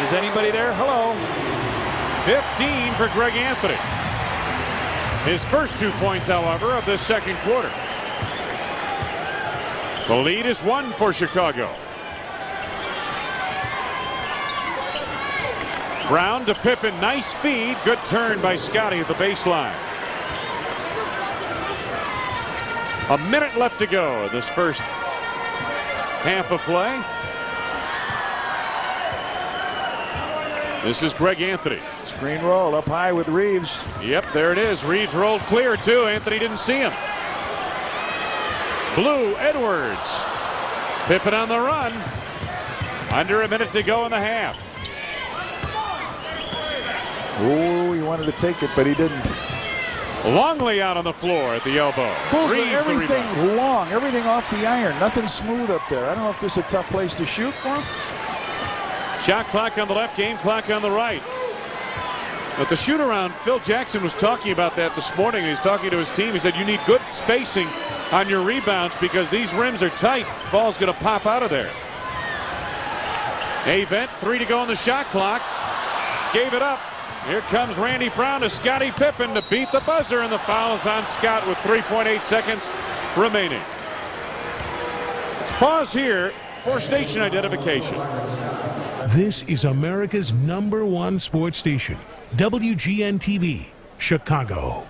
Is anybody there? Hello. 15 for Greg Anthony. His first 2 points, however, of this second quarter. The lead is 1 for Chicago. Brown to Pippen. Nice feed. Good turn by Scotty at the baseline. A minute left to go. This first half of play. This is Greg Anthony. Screen roll up high with Reeves. Yep, there it is. Reeves rolled clear too. Anthony didn't see him. Blue Edwards. Pippen on the run. Under a minute to go in the half. Oh, he wanted to take it, but he didn't. Longley out on the floor at the elbow. Bulls with Reeves the everything rebound. long, everything off the iron. Nothing smooth up there. I don't know if this is a tough place to shoot for him. Shot clock on the left, game clock on the right. But the shoot around, Phil Jackson was talking about that this morning. He's talking to his team. He said you need good spacing on your rebounds because these rims are tight. Ball's going to pop out of there. Avent, 3 to go on the shot clock. Gave it up. Here comes Randy Brown to Scottie Pippen to beat the buzzer, and the foul's on Scott with 3.8 seconds remaining. Let's pause here for station identification. This is America's #1 sports station, WGN-TV, Chicago.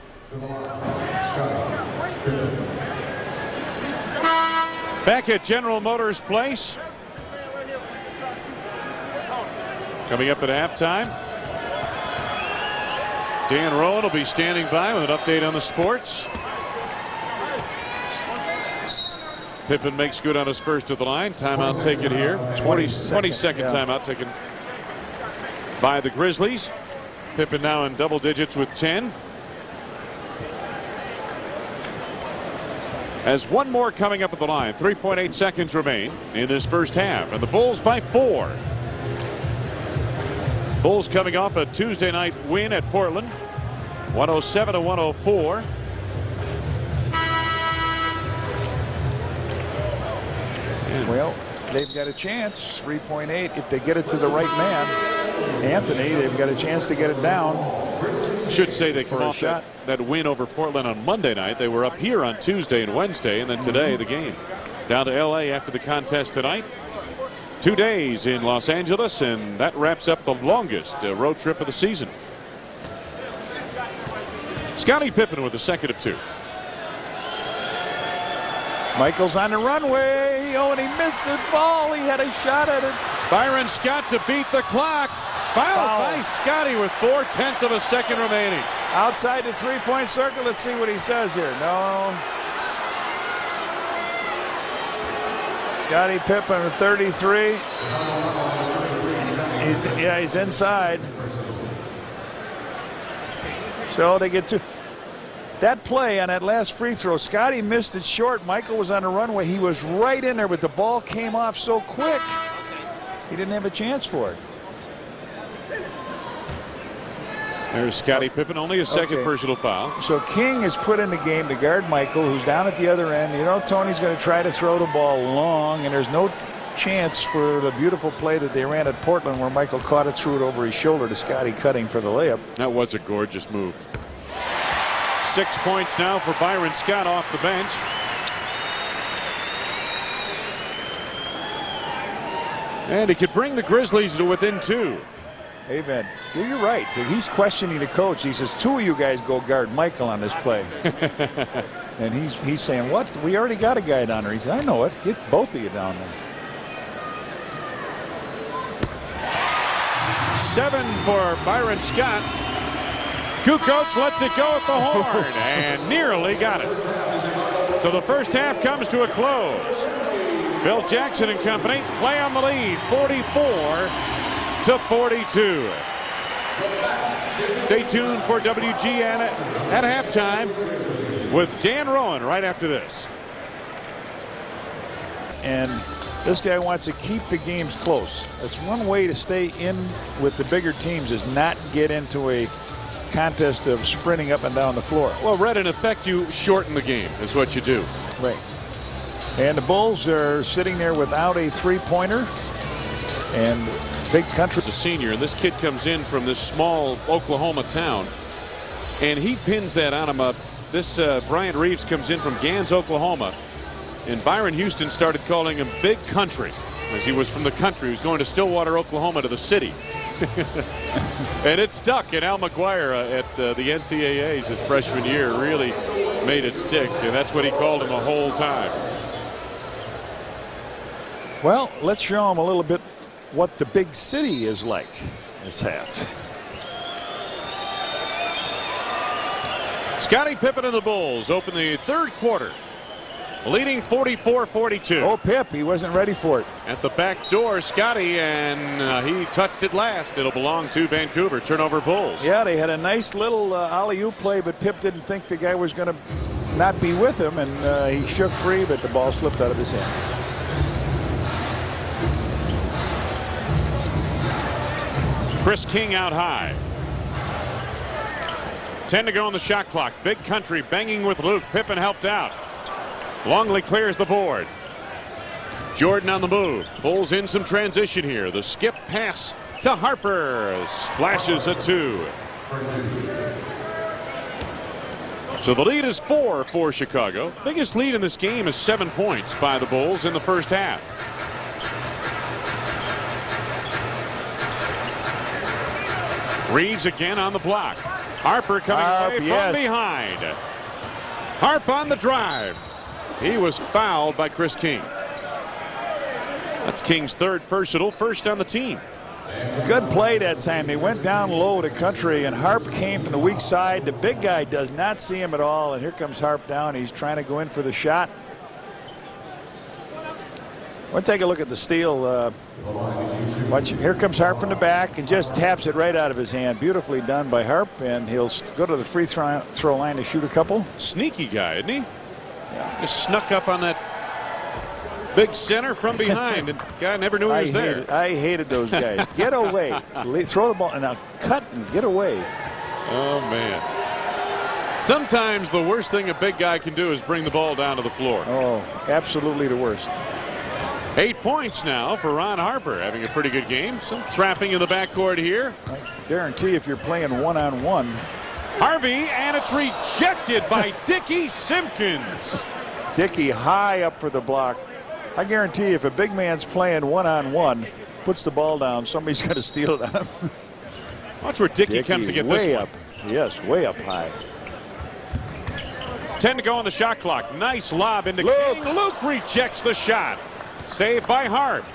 Back at General Motors Place. Coming up at halftime. Dan Rowan will be standing by with an update on the sports. Pippen makes good on his first of the line. Timeout taken here. 22nd timeout taken by the Grizzlies. Pippen now in double digits with 10. As one more coming up at the line. 3.8 seconds remain in this first half. And the Bulls by 4. Bulls coming off a Tuesday night win at Portland. 107-104. Well, they've got a chance. 3.8 if they get it to the right man. Anthony, they've got a chance to get it down. Should say they come off that win over Portland on Monday night. They were up here on Tuesday and Wednesday, and then today the game. Down to L.A. after the contest tonight. 2 days in Los Angeles, and that wraps up the longest road trip of the season. Scottie Pippen with the second of 2. Michael's on the runway. Oh, and he missed the ball. He had a shot at it. Byron Scott to beat the clock. Fouled by Scottie with 4/10 of a second remaining. Outside the three-point circle. Let's see what he says here. No. Scottie Pippen with 33. He's inside. So they get 2. That play on that last free throw, Scottie missed it short. Michael was on the runway. He was right in there, but the ball came off so quick, he didn't have a chance for it. There's Scottie Pippen, only a second personal foul. So King is put in the game to guard Michael, who's down at the other end. You know, Tony's going to try to throw the ball long, and there's no chance for the beautiful play that they ran at Portland where Michael caught it, threw it over his shoulder to Scottie cutting for the layup. That was a gorgeous move. 6 points now for Byron Scott off the bench. And he could bring the Grizzlies to within 2. Amen. See, you're right. He's questioning the coach. He says, 2 of you guys go guard Michael on this play. And he's saying, what? We already got a guy down there. He said, I know it. Hit both of you down there. 7 for Byron Scott. Kukoc lets it go at the horn and nearly got it. So the first half comes to a close. Bill Jackson and company play on the lead, 44-42. Stay tuned for WGN at halftime with Dan Rowan right after this. And this guy wants to keep the games close. That's one way to stay in with the bigger teams, is not get into a contest of sprinting up and down the floor. Well, Red, in effect, you shorten the game is what you do. Right. And the Bulls are sitting there without a three-pointer. And Big Country. As a senior, and this kid comes in from this small Oklahoma town, and he pins that on him. This Bryant Reeves comes in from Gans, Oklahoma, and Byron Houston started calling him Big Country as he was from the country. He was going to Stillwater, Oklahoma, to the city. And it stuck. And Al McGuire at the NCAAs his freshman year really made it stick, and that's what he called him the whole time. Well, let's show him a little bit what the big city is like this half. Scottie Pippen and the Bulls open the third quarter, leading 44-42. Oh, Pip, he wasn't ready for it. At the back door, Scottie, and he touched it last. It'll belong to Vancouver. Turnover Bulls. Yeah, they had a nice little alley-oop play, but Pip didn't think the guy was going to not be with him, and he shook free, but the ball slipped out of his hand. Chris King out high. 10 to go on the shot clock. Big Country banging with Luke. Pippen helped out. Longley clears the board. Jordan on the move. Bulls in some transition here. The skip pass to Harper. Splashes a 2. So the lead is 4 for Chicago. Biggest lead in this game is 7 points by the Bulls in the first half. Reeves again on the block. Harper coming away from yes. behind. Harp on the drive. He was fouled by Chris King. That's King's third personal, first on the team. Good play that time. They went down low to Country, and Harp came from the weak side. The big guy does not see him at all, and here comes Harp down. He's trying to go in for the shot. We'll take a look at the steal. Watch, here comes Harp from the back and just taps it right out of his hand. Beautifully done by Harp, and he'll go to the free throw line to shoot a couple. Sneaky guy, isn't he? Yeah. Just snuck up on that big center from behind, and guy never knew he was there. I hated those guys. Get away. Throw the ball, and now cut and get away. Oh, man. Sometimes the worst thing a big guy can do is bring the ball down to the floor. Oh, absolutely the worst. 8 points now for Ron Harper, having a pretty good game. Some trapping in the backcourt here. I guarantee if you're playing one-on-one. Harvey, and it's rejected by Dickie Simpkins. Dickie high up for the block. I guarantee if a big man's playing one-on-one, puts the ball down, somebody's going to steal it on him. Watch where Dickie comes to get this way one. up. Yes, way up high. 10 to go on the shot clock. Nice lob into Luke. King. Luke rejects the shot. Saved by Harp.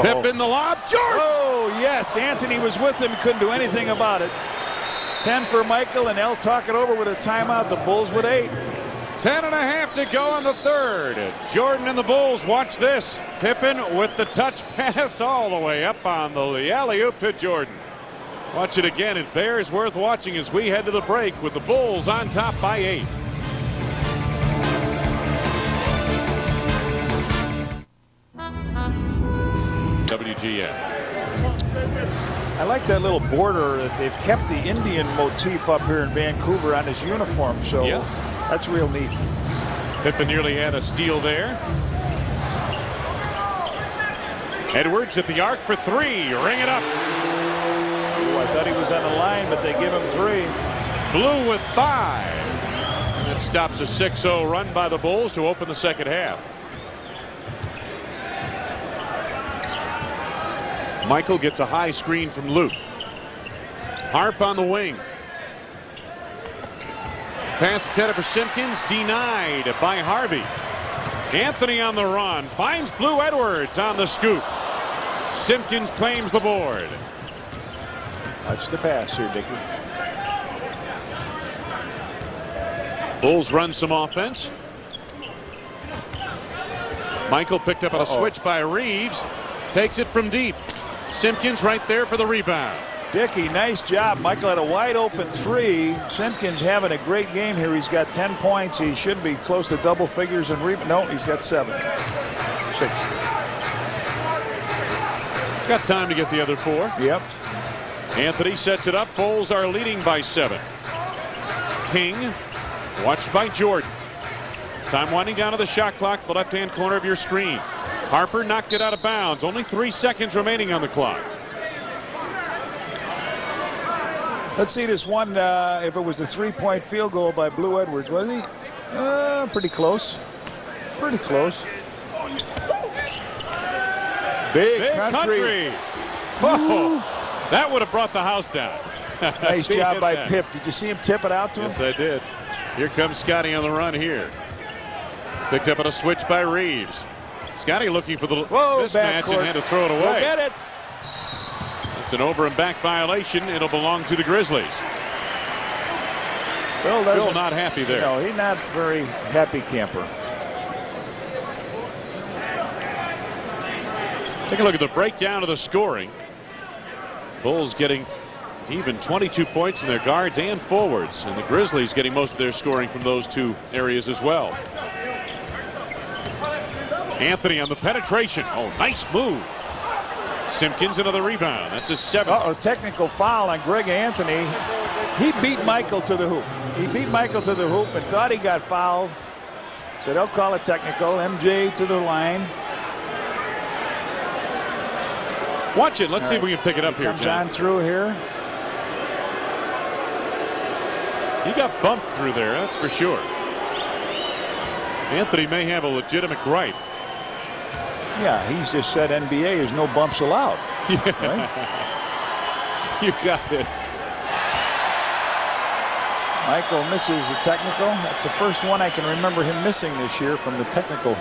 Pip in the lob. Jordan. Oh, yes. Anthony was with him. Couldn't do anything about it. 10 for Michael, and they'll talk it over with a timeout. The Bulls with 8. 10.5 to go on the third. Jordan and the Bulls, watch this. Pippen with the touch pass all the way up on the alley-oop to Jordan. Watch it again. It bears worth watching as we head to the break with the Bulls on top by 8. WGN. I like that little border. They've kept the Indian motif up here in Vancouver on his uniform, so Yeah. that's real neat. Pippen nearly had a steal there. Edwards at the arc for 3. Ring it up. Oh, I thought he was on the line, but they give him 3. Blue with 5. That stops a 6-0 run by the Bulls to open the second half. Michael gets a high screen from Luke. Harp on the wing. Pass intended for Simpkins, denied by Harvey. Anthony on the run, finds Blue Edwards on the scoop. Simpkins claims the board. Watch the pass here, Dickie. Bulls run some offense. Michael picked up on a switch by Reeves. Takes it from deep. Simpkins right there for the rebound. Dickie, nice job. Michael had a wide open 3. Simpkins having a great game here. He's got 10 points. He should be close to double figures in rebound. No, he's got 7. 6. Got time to get the other 4. Yep. Anthony sets it up. Bulls are leading by 7. King watched by Jordan. Time winding down to the shot clock, the left-hand corner of your screen. Harper knocked it out of bounds. Only 3 seconds remaining on the clock. Let's see this one. If it was a 3-point field goal by Blue Edwards, was he? Pretty close. Pretty close. Big country. Oh, that would have brought the house down. Nice job by Pip. Did you see him tip it out to him? Yes, I did. Here comes Scotty on the run here. Picked up on a switch by Reeves. Scotty looking for the mismatch and had to throw it away. Go get it. It's an over and back violation. It'll belong to the Grizzlies. Bill not happy there. No, he's not very happy camper. Take a look at the breakdown of the scoring. Bulls getting even 22 points from their guards and forwards, and the Grizzlies getting most of their scoring from those 2 areas as well. Anthony on the penetration. Oh, nice move. Simpkins another rebound. That's his 7th. Technical foul on Greg Anthony. He beat Michael to the hoop. He beat Michael to the hoop and thought he got fouled. So they'll call it technical. MJ to the line. Watch it. Let's see if we can pick it up here, Comes John. on through here. He got bumped through there, that's for sure. Anthony may have a legitimate gripe. Yeah, he's just said NBA is no bumps allowed. Yeah. Right? You got it. Michael misses a technical. That's the first one I can remember him missing this year from the technical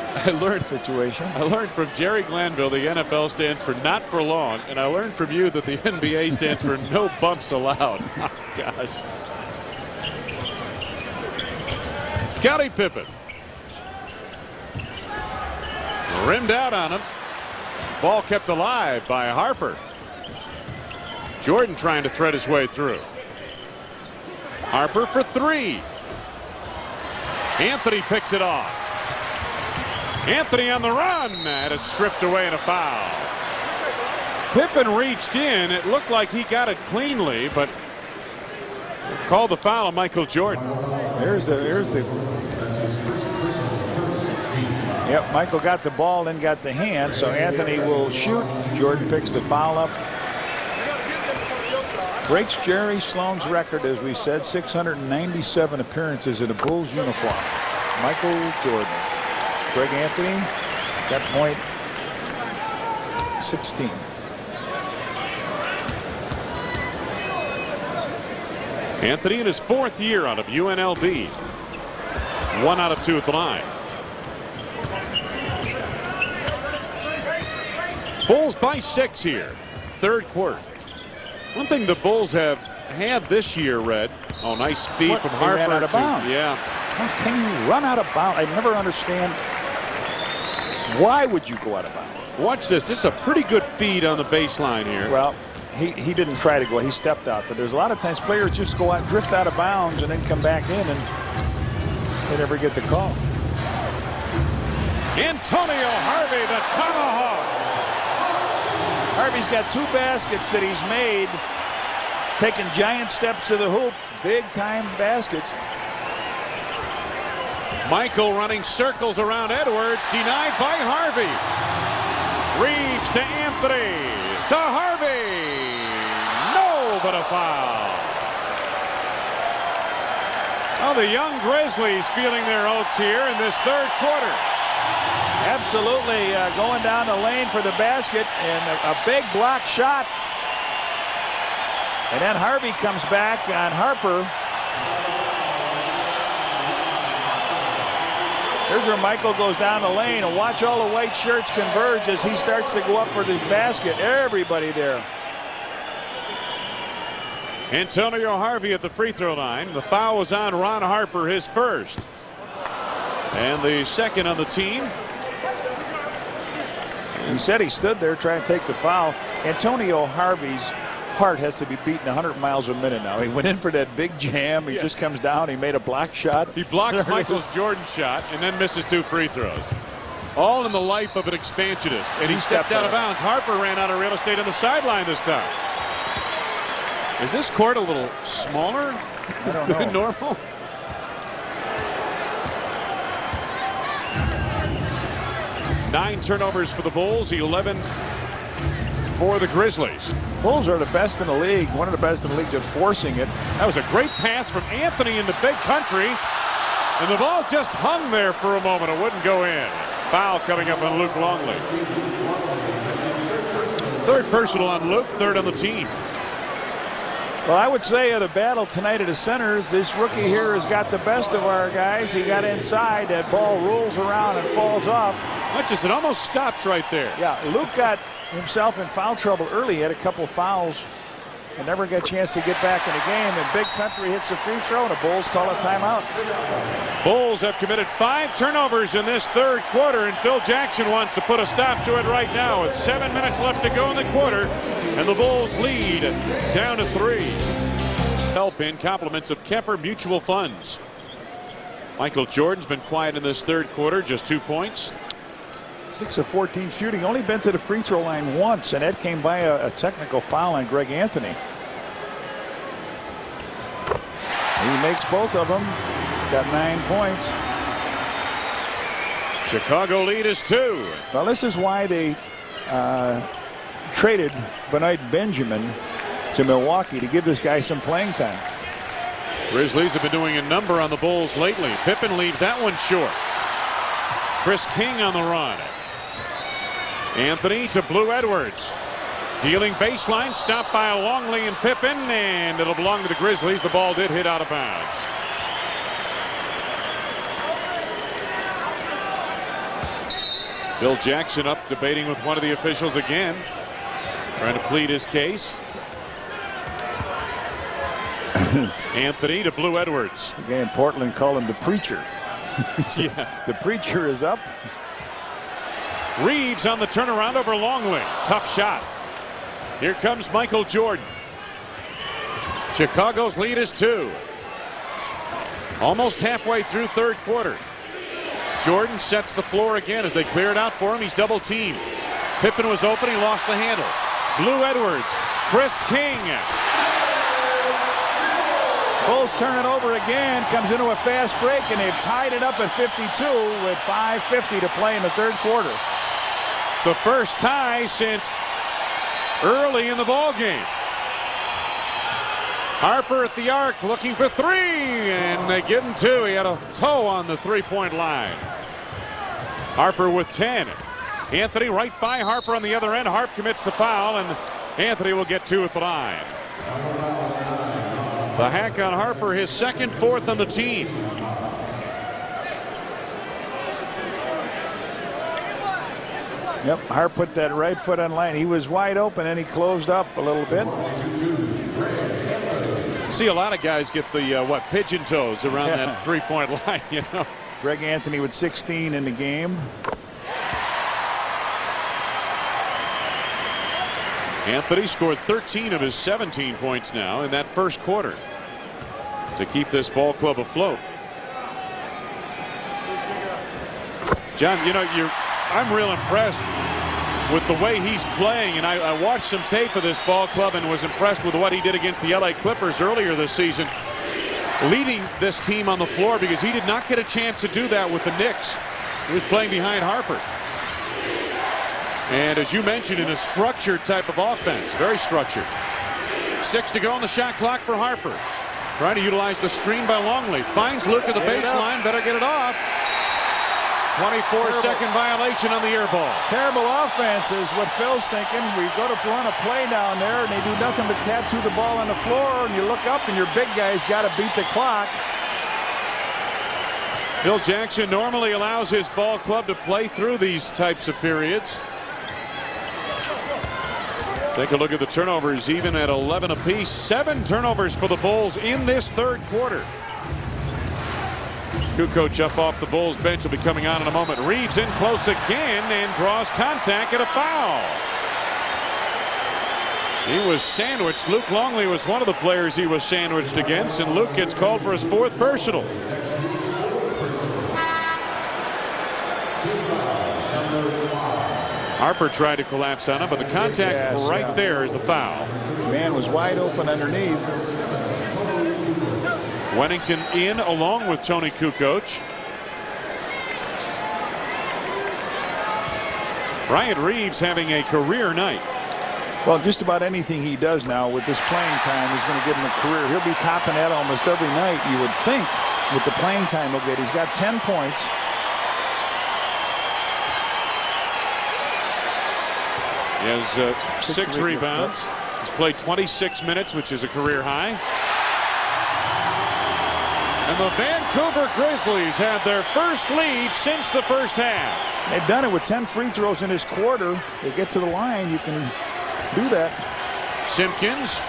situation. I learned from Jerry Glanville the NFL stands for not for long, and I learned from you that the NBA stands for no bumps allowed. Oh, gosh. Scottie Pippen. Rimmed out on him. Ball kept alive by Harper. Jordan trying to thread his way through. Harper for three. Anthony picks it off. Anthony on the run, and it's stripped away and a foul. Pippen reached in. It looked like he got it cleanly, but called the foul on Michael Jordan. Here's the. Yep, Michael got the ball, then got the hand, so Anthony will shoot. Jordan picks the foul up. Breaks Jerry Sloan's record, as we said, 697 appearances in a Bulls uniform. Michael Jordan. Greg Anthony, that point, 16. Anthony in his fourth year out of UNLV. 1 out of 2 at the line. Bulls by 6 here. Third quarter. One thing the Bulls have had this year, Red. Oh, nice feed from Harper. Ran out of bounds. Yeah. How can you run out of bounds? I never understand. Why would you go out of bounds? Watch this. This is a pretty good feed on the baseline here. Well, he didn't try to go. He stepped out. But there's a lot of times players just go out, drift out of bounds, and then come back in, and they never get the call. Antonio Harvey, the tomahawk. Harvey's got 2 baskets that he's made, taking giant steps to the hoop, big-time baskets. Michael running circles around Edwards, denied by Harvey. Reeves to Anthony, to Harvey. No, but a foul. Oh, the young Grizzlies feeling their oats here in this third quarter. Absolutely going down the lane for the basket, and a big block shot. And then Harvey comes back on Harper. Here's where Michael goes down the lane, and watch all the white shirts converge as he starts to go up for this basket. Everybody there. Antonio Harvey at the free throw line. The foul was on Ron Harper, his first. And the second on the team. He said he stood there trying to take the foul. Antonio Harvey's heart has to be beating 100 miles a minute now. He went in for that big jam. He just comes down. He made a block shot. He blocks Michael's Jordan shot and then misses 2 free throws. All in the life of an expansionist. And he stepped out of bounds. Harper ran out of real estate on the sideline this time. Is this court a little smaller than normal? Nine turnovers for the Bulls, 11 for the Grizzlies. Bulls are the best in the league, one of the best in the league at forcing it. That was a great pass from Anthony into big country. And the ball just hung there for a moment. It wouldn't go in. Foul coming up on Luke Longley. Third personal on Luke, third on the team. Well, I would say of the battle tonight of the centers, this rookie here has got the best of our guys. He got inside. That ball rolls around and falls off. Watch this, it almost stops right there. Yeah, Luke got himself in foul trouble early. He had a couple fouls and never got a chance to get back in the game. And Big Country hits the free throw, and the Bulls call a timeout. Bulls have committed 5 turnovers in this third quarter, and Phil Jackson wants to put a stop to it right now with 7 minutes left to go in the quarter, and the Bulls lead down to 3. Help in compliments of Kemper Mutual Funds. Michael Jordan's been quiet in this third quarter, just 2 points. 6 of 14 shooting, only been to the free throw line once, and that came by a technical foul on Greg Anthony. He makes both of them. Got 9 points. Chicago lead is 2. Well, this is why they traded Benoit Benjamin to Milwaukee, to give this guy some playing time. Grizzlies have been doing a number on the Bulls lately. Pippen leaves that one short. Chris King on the run. Anthony to Blue Edwards. Dealing baseline, stopped by Longley and Pippen, and it'll belong to the Grizzlies. The ball did hit out of bounds. Bill Jackson up debating with one of the officials again, trying to plead his case. Anthony to Blue Edwards. Again, Portland called him the preacher. Yeah. The preacher is up. Reeves on the turnaround over Longley. Tough shot. Here comes Michael Jordan. Chicago's lead is 2. Almost halfway through third quarter. Jordan sets the floor again as they clear it out for him. He's double teamed. Pippen was open. He lost the handles. Blue Edwards. Chris King. Bulls turn it over again. Comes into a fast break, and they've tied it up at 52 with 5:50 to play in the third quarter. It's the first tie since early in the ball game. Harper at the arc looking for 3, and they give him 2. He had a toe on the three-point line. Harper with 10. Anthony right by Harper on the other end. Harp commits the foul, and Anthony will get 2 at the line. The hack on Harper, his second, 4th on the team. Yep, Harp put that right foot on line. He was wide open, and he closed up a little bit. See a lot of guys get the pigeon toes around that three-point line, you know. Greg Anthony with 16 in the game. Anthony scored 13 of his 17 points now in that first quarter to keep this ball club afloat. John, you know, I'm real impressed with the way he's playing, and I watched some tape of this ball club and was impressed with what he did against the LA Clippers earlier this season, leading this team on the floor, because he did not get a chance to do that with the Knicks. He was playing behind Harper. And as you mentioned, in a structured type of offense, very structured. 6 to go on the shot clock for Harper. Trying to utilize the screen by Longley. Finds Luke at the baseline. Better get it off. 24-second violation on the air ball. Terrible offense is what Phil's thinking. We go to run a play down there, and they do nothing but tattoo the ball on the floor, and you look up, and your big guy's got to beat the clock. Bill Jackson normally allows his ball club to play through these types of periods. Take a look at the turnovers, even at 11 apiece. 7 turnovers for the Bulls in this third quarter. Kukoc up off the Bulls bench will be coming on in a moment. Reeves in close again and draws contact and a foul. He was sandwiched. Luke Longley was one of the players he was sandwiched against, and Luke gets called for his 4th personal. Harper tried to collapse on him, but the contact there is the foul. Man was wide open underneath. Wennington in along with Tony Kukoc. Bryant Reeves having a career night. Well, just about anything he does now with this playing time is going to give him a career. He'll be topping that almost every night, you would think, with the playing time he'll get. He's got 10 points. He has 6 rebounds. He's played 26 minutes, which is a career high. And the Vancouver Grizzlies have their first lead since the first half. They've done it with 10 free throws in this quarter. They get to the line, you can do that. Simpkins.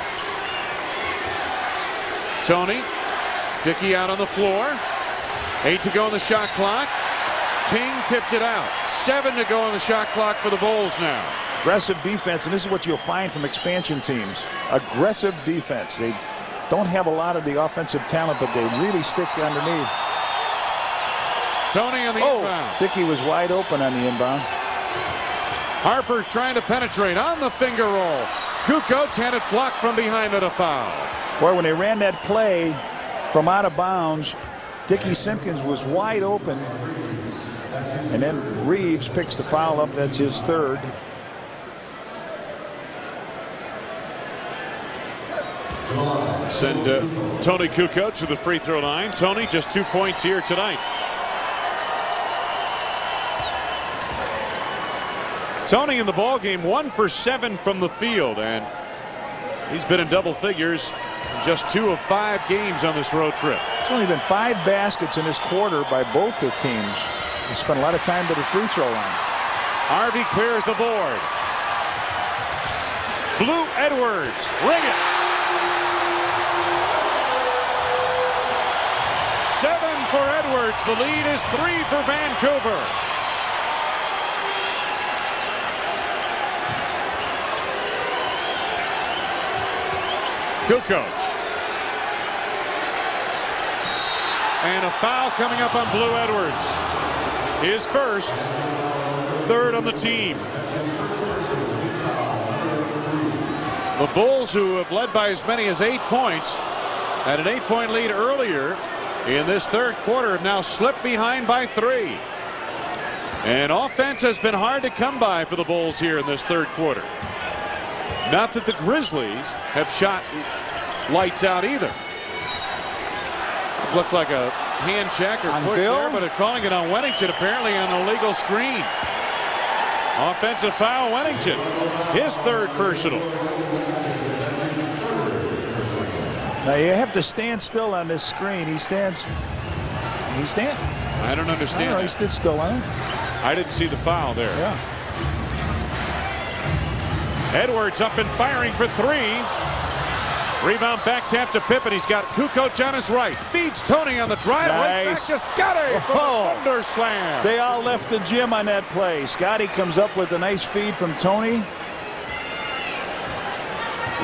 Tony. Dickey out on the floor. 8 to go on the shot clock. King tipped it out. 7 to go on the shot clock for the Bulls now. Aggressive defense, and this is what you'll find from expansion teams. Aggressive defense. They don't have a lot of the offensive talent, but they really stick underneath. Tony on the inbound. Dickey was wide open on the inbound. Harper trying to penetrate on the finger roll. Kukoc had it blocked from behind at a foul. Boy, when they ran that play from out of bounds, Dickey Simpkins was wide open. And then Reeves picks the foul up. That's his 3rd. Send Tony Kukoc to the free throw line. Tony just 2 points here tonight. Tony in the ball game 1 for 7 from the field, and he's been in double figures in just 2 of 5 games on this road trip. There's only been 5 baskets in this quarter by both the teams. They spent a lot of time to the free throw line. Harvey clears the board. Blue Edwards, ring it. 7 for Edwards. The lead is 3 for Vancouver. Kukoc. And a foul coming up on Blue Edwards. His first, 3rd on the team. The Bulls, who have led by as many as 8 points, had an 8-point lead earlier in this 3rd quarter, have now slipped behind by 3. And offense has been hard to come by for the Bulls here in this 3rd quarter. Not that the Grizzlies have shot lights out either. Looked like a hand check or push Bill? there, but they're calling it on Wennington, apparently on an illegal screen. Offensive foul, Wennington. His 3rd personal. Now you have to stand still on this screen. He stands. He's standing. I don't understand. He stood still on it. I didn't see the foul there. Yeah. Edwards up and firing for 3. Rebound back tap to Pippen. He's got Kukoc on his right. Feeds Tony on the drive. Right Nice. back to Scotty for the thunder slam. They all left the gym on that play. Scotty comes up with a nice feed from Tony.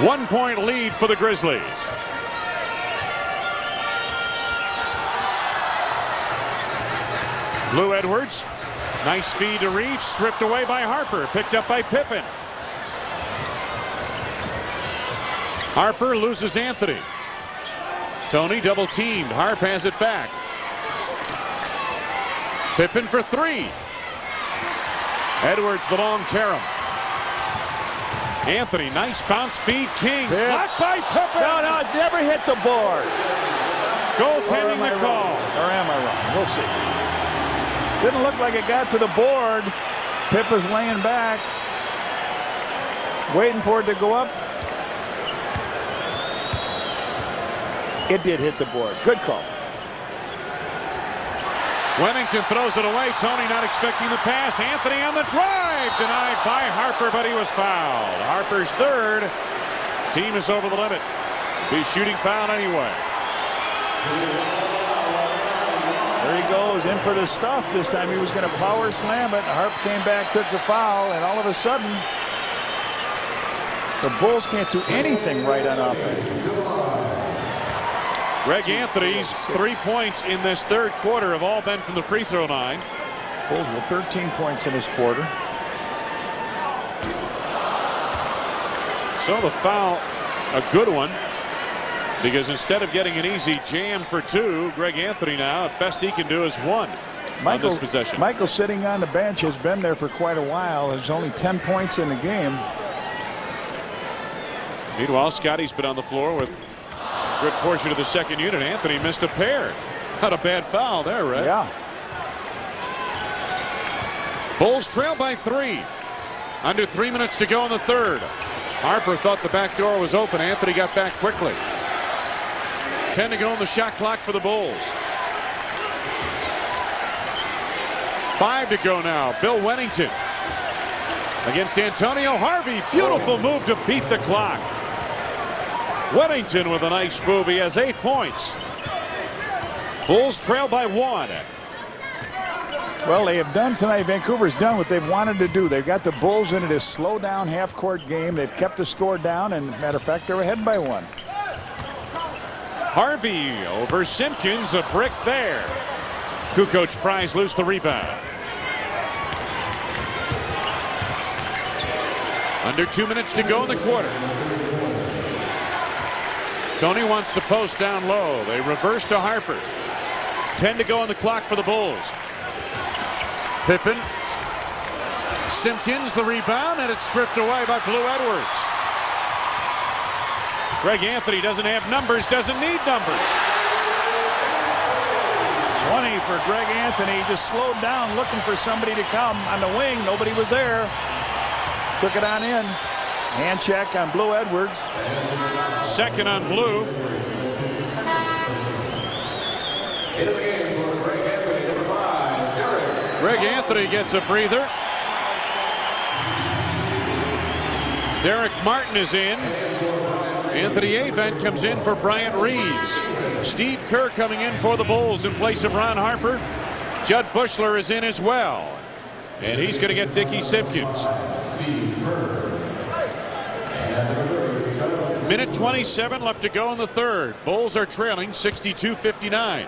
1-point lead for the Grizzlies. Blue Edwards. Nice feed to Reeves. Stripped away by Harper. Picked up by Pippen. Harper loses Anthony. Tony double teamed. Harp has it back. Pippen for 3. Edwards the long carom. Anthony, nice bounce feed. King blocked by Pippen. No, it never hit the board. Goaltending the call. Or am I wrong? We'll see. Didn't look like it got to the board. Pippa's laying back, waiting for it to go up. It did hit the board. Good call. Wennington throws it away. Tony not expecting the pass. Anthony on the drive. Denied by Harper, but he was fouled. Harper's 3rd. Team is over the limit. He's shooting foul anyway. There he goes, in for the stuff. This time he was going to power slam it. Harp came back, took the foul, and all of a sudden, the Bulls can't do anything right on offense. Greg Anthony's 3 points in this 3rd quarter have all been from the free throw line. Bulls with 13 points in this quarter. So the foul, a good one, because instead of getting an easy jam for 2, Greg Anthony now, at best he can do is 1 on this possession. Michael sitting on the bench has been there for quite a while. There's only 10 points in the game. Meanwhile, Scotty's been on the floor with a good portion of the 2nd unit. Anthony missed a pair. Not a bad foul there, right? Yeah. Bulls trail by 3. Under 3 minutes to go in the 3rd. Harper thought the back door was open. Anthony got back quickly. 10 to go in the shot clock for the Bulls. 5 to go now. Bill Wennington against Antonio Harvey. Beautiful move to beat the clock. Wennington with a nice move. He has 8 points. Bulls trail by 1. Well, they have done tonight. Vancouver's done what they've wanted to do. They've got the Bulls into this slow down half-court game. They've kept the score down, and matter of fact, they're ahead by 1. Harvey over Simpkins, a brick there. Kukoc pries loose the rebound. Under 2 minutes to go in the quarter. Tony wants to post down low. They reverse to Harper. 10 to go on the clock for the Bulls. Pippen. Simpkins the rebound, and it's stripped away by Blue Edwards. Greg Anthony doesn't have numbers, doesn't need numbers. 20 for Greg Anthony. Just slowed down looking for somebody to come on the wing. Nobody was there. Took it on in. Hand check on Blue Edwards. Second on Blue. Into the game for Greg Anthony, number 5, Derek. Greg Anthony gets a breather. Derek Martin is in. Anthony Avent comes in for Bryant Reeves. Steve Kerr coming in for the Bulls in place of Ron Harper. Judd Bushler is in as well. And he's going to get Dickie Simpkins. Minute 27 left to go in the third. Bulls are trailing 62-59.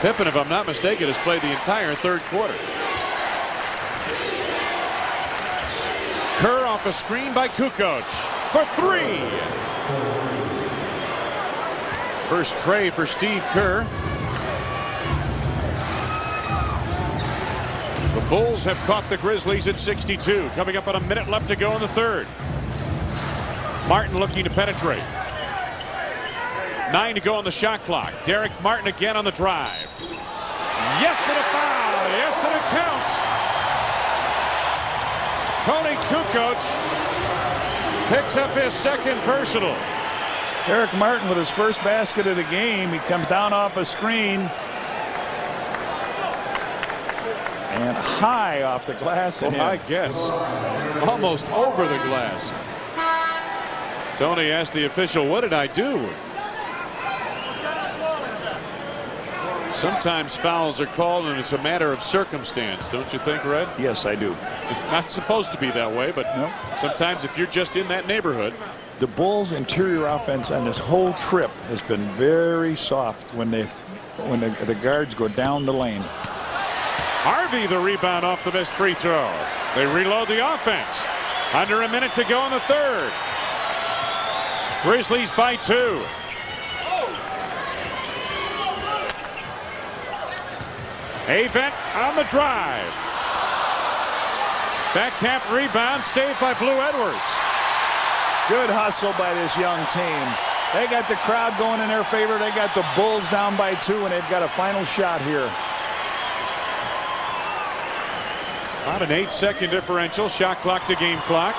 Pippen, if I'm not mistaken, has played the entire third quarter. Kerr off a screen by Kukoc for three. First tray for Steve Kerr. The Bulls have caught the Grizzlies at 62. Coming up on a minute left to go in the third. Martin looking to penetrate. 9 to go on the shot clock. Derek Martin again on the drive. Yes, and a foul. Yes, and it counts. Tony Kukoc picks up his second personal. Derek Martin with his first basket of the game. He comes down off a screen. And high off the glass. Well, I guess almost over the glass. Tony asked the official, what did I do? Sometimes fouls are called and it's a matter of circumstance, don't you think, Red? Yes, I do. Not supposed to be that way, but no. Sometimes if you're just in that neighborhood. The Bulls' interior offense on this whole trip has been very soft when the guards go down the lane. Harvey the rebound off the missed free throw. They reload the offense. Under a minute to go in the third. Grizzlies by 2. Avent on the drive. Back tap rebound saved by Blue Edwards. Good hustle by this young team. They got the crowd going in their favor. They got the Bulls down by 2, and they've got a final shot here. About an 8-second differential. Shot clock to game clock.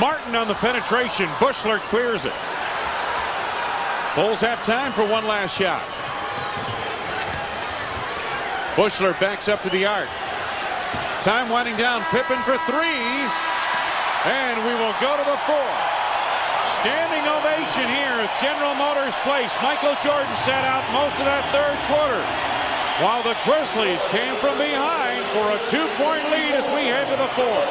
Martin on the penetration. Bushler clears it. Bulls have time for one last shot. Bushler backs up to the arc. Time winding down. Pippen for 3. And we will go to the 4th. Standing ovation here at General Motors Place. Michael Jordan sat out most of that third quarter, while the Grizzlies came from behind for a 2-point lead as we head to the 4th.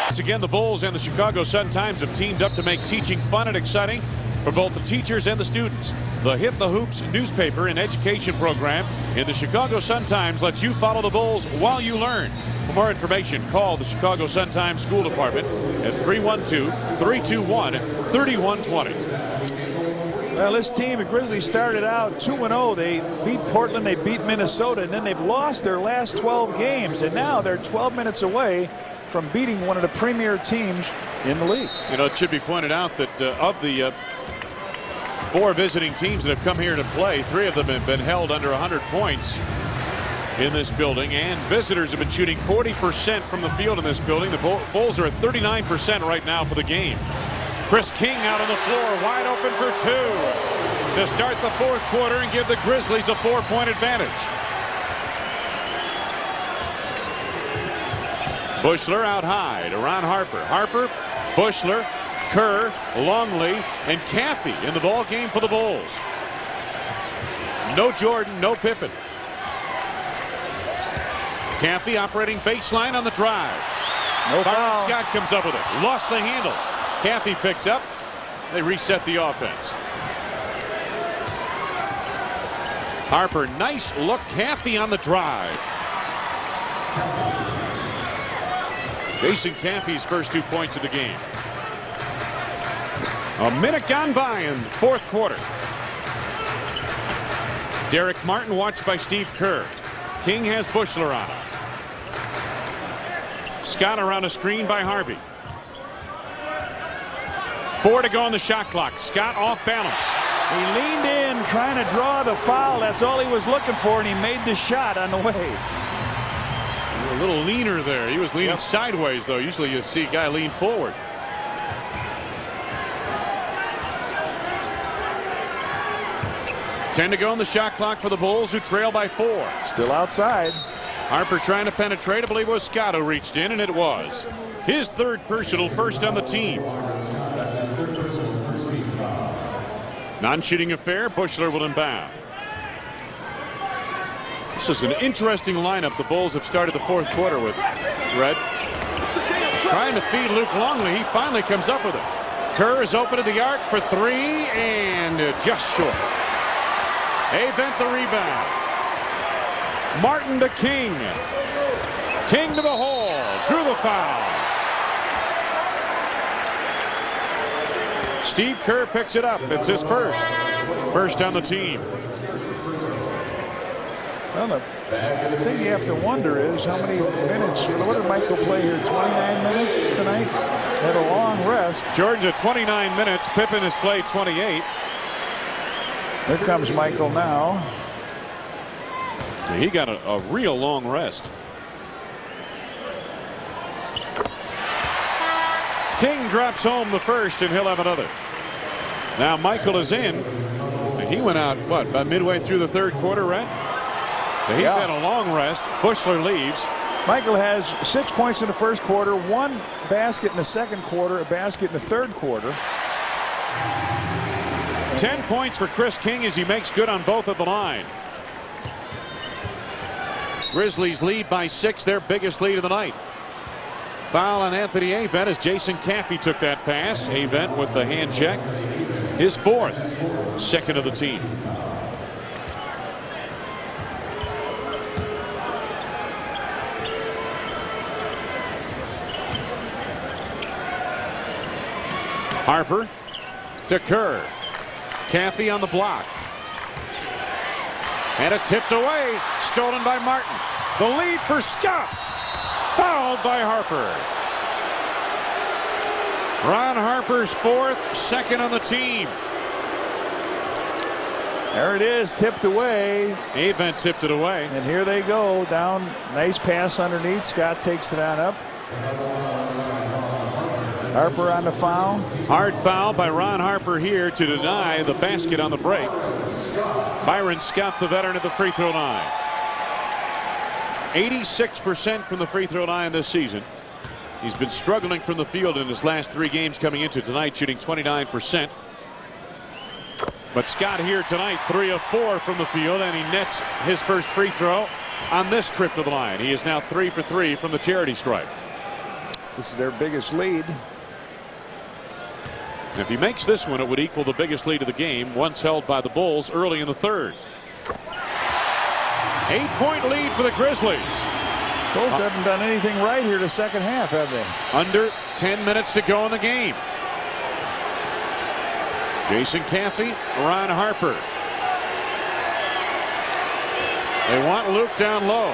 Once again, the Bulls and the Chicago Sun-Times have teamed up to make teaching fun and exciting for both the teachers and the students. The Hit the Hoops newspaper and education program in the Chicago Sun-Times lets you follow the Bulls while you learn. For more information, call the Chicago Sun-Times School Department at 312-321-3120. Well, this team, the Grizzlies, started out 2-0. They beat Portland, they beat Minnesota, and then they've lost their last 12 games. And now they're 12 minutes away from beating one of the premier teams in the league. You know, it should be pointed out that of the 4 visiting teams that have come here to play, 3 of them have been held under 100 points in this building, and visitors have been shooting 40% from the field in this building. The Bulls are at 39% right now for the game. Chris King out on the floor, wide open for 2 to start the 4th quarter and give the Grizzlies a 4-point advantage. Bushler out high to Ron Harper. Harper, Bushler, Kerr, Longley, and Caffey in the ball game for the Bulls. No Jordan, no Pippen. Caffey operating baseline on the drive. No Byron foul. Scott comes up with it. Lost the handle. Caffey picks up. They reset the offense. Harper, nice look. Caffey on the drive. Jason Caffey's first 2 points of the game. A minute gone by in the 4th quarter. Derek Martin watched by Steve Kerr. King has Bushler on him. Scott around a screen by Harvey. 4 to go on the shot clock. Scott off balance. He leaned in trying to draw the foul. That's all he was looking for, and he made the shot on the way. A little leaner there. He was leaning sideways, though. Usually you see a guy lean forward. $10 to go on the shot clock for the Bulls, who trail by 4. Still outside. Harper trying to penetrate. I believe it was Scott who reached in, and it was. His third personal, first on the team. Non-shooting affair. Bushler will inbound. This is an interesting lineup the Bulls have started the fourth quarter with. Red trying to feed Luke Longley. He finally comes up with it. Kerr is open to the arc for 3 and just short. Avent the rebound. Martin to King. King to the hole. Drew the foul. Steve Kerr picks it up. It's his first. First on the team. Well, the thing you have to wonder is how many minutes. What did Michael play here? 29 minutes tonight? Had a long rest. Georgia 29 minutes. Pippen has played 28. Here comes Michael now. He got a real long rest. King drops home the first, and he'll have another. Now Michael is in. And he went out, what, about midway through the third quarter, right? He's had a long rest. Bushler leaves. Michael has 6 points in the first quarter, 1 basket in the second quarter, a basket in the third quarter. 10 points for Chris King as he makes good on both of the line. Grizzlies lead by 6, their biggest lead of the night. Foul on Anthony Avent as Jason Caffey took that pass. Avent with the hand check. His 4th, second of the team. Harper to Kerr. Caffey on the block. And it tipped away. Stolen by Martin. The lead for Scott. Fouled by Harper. Ron Harper's 4th, second on the team. There it is, tipped away. Avent tipped it away. And here they go down. Nice pass underneath. Scott takes it on up. Harper on the foul. Hard foul by Ron Harper here to deny the basket on the break. Byron Scott, the veteran, at the free throw line. 86% from the free throw line this season. He's been struggling from the field in his last 3 games coming into tonight, shooting 29%. But Scott here tonight, 3 of 4 from the field, and he nets his first free throw on this trip to the line. He is now 3 for 3 from the charity stripe. This is their biggest lead. If he makes this one, it would equal the biggest lead of the game, once held by the Bulls early in the third. 8-point lead for the Grizzlies. Bulls haven't done anything right here the second half, have they? Under 10 minutes to go in the game. Jason Caffey, Ron Harper. They want Luke down low.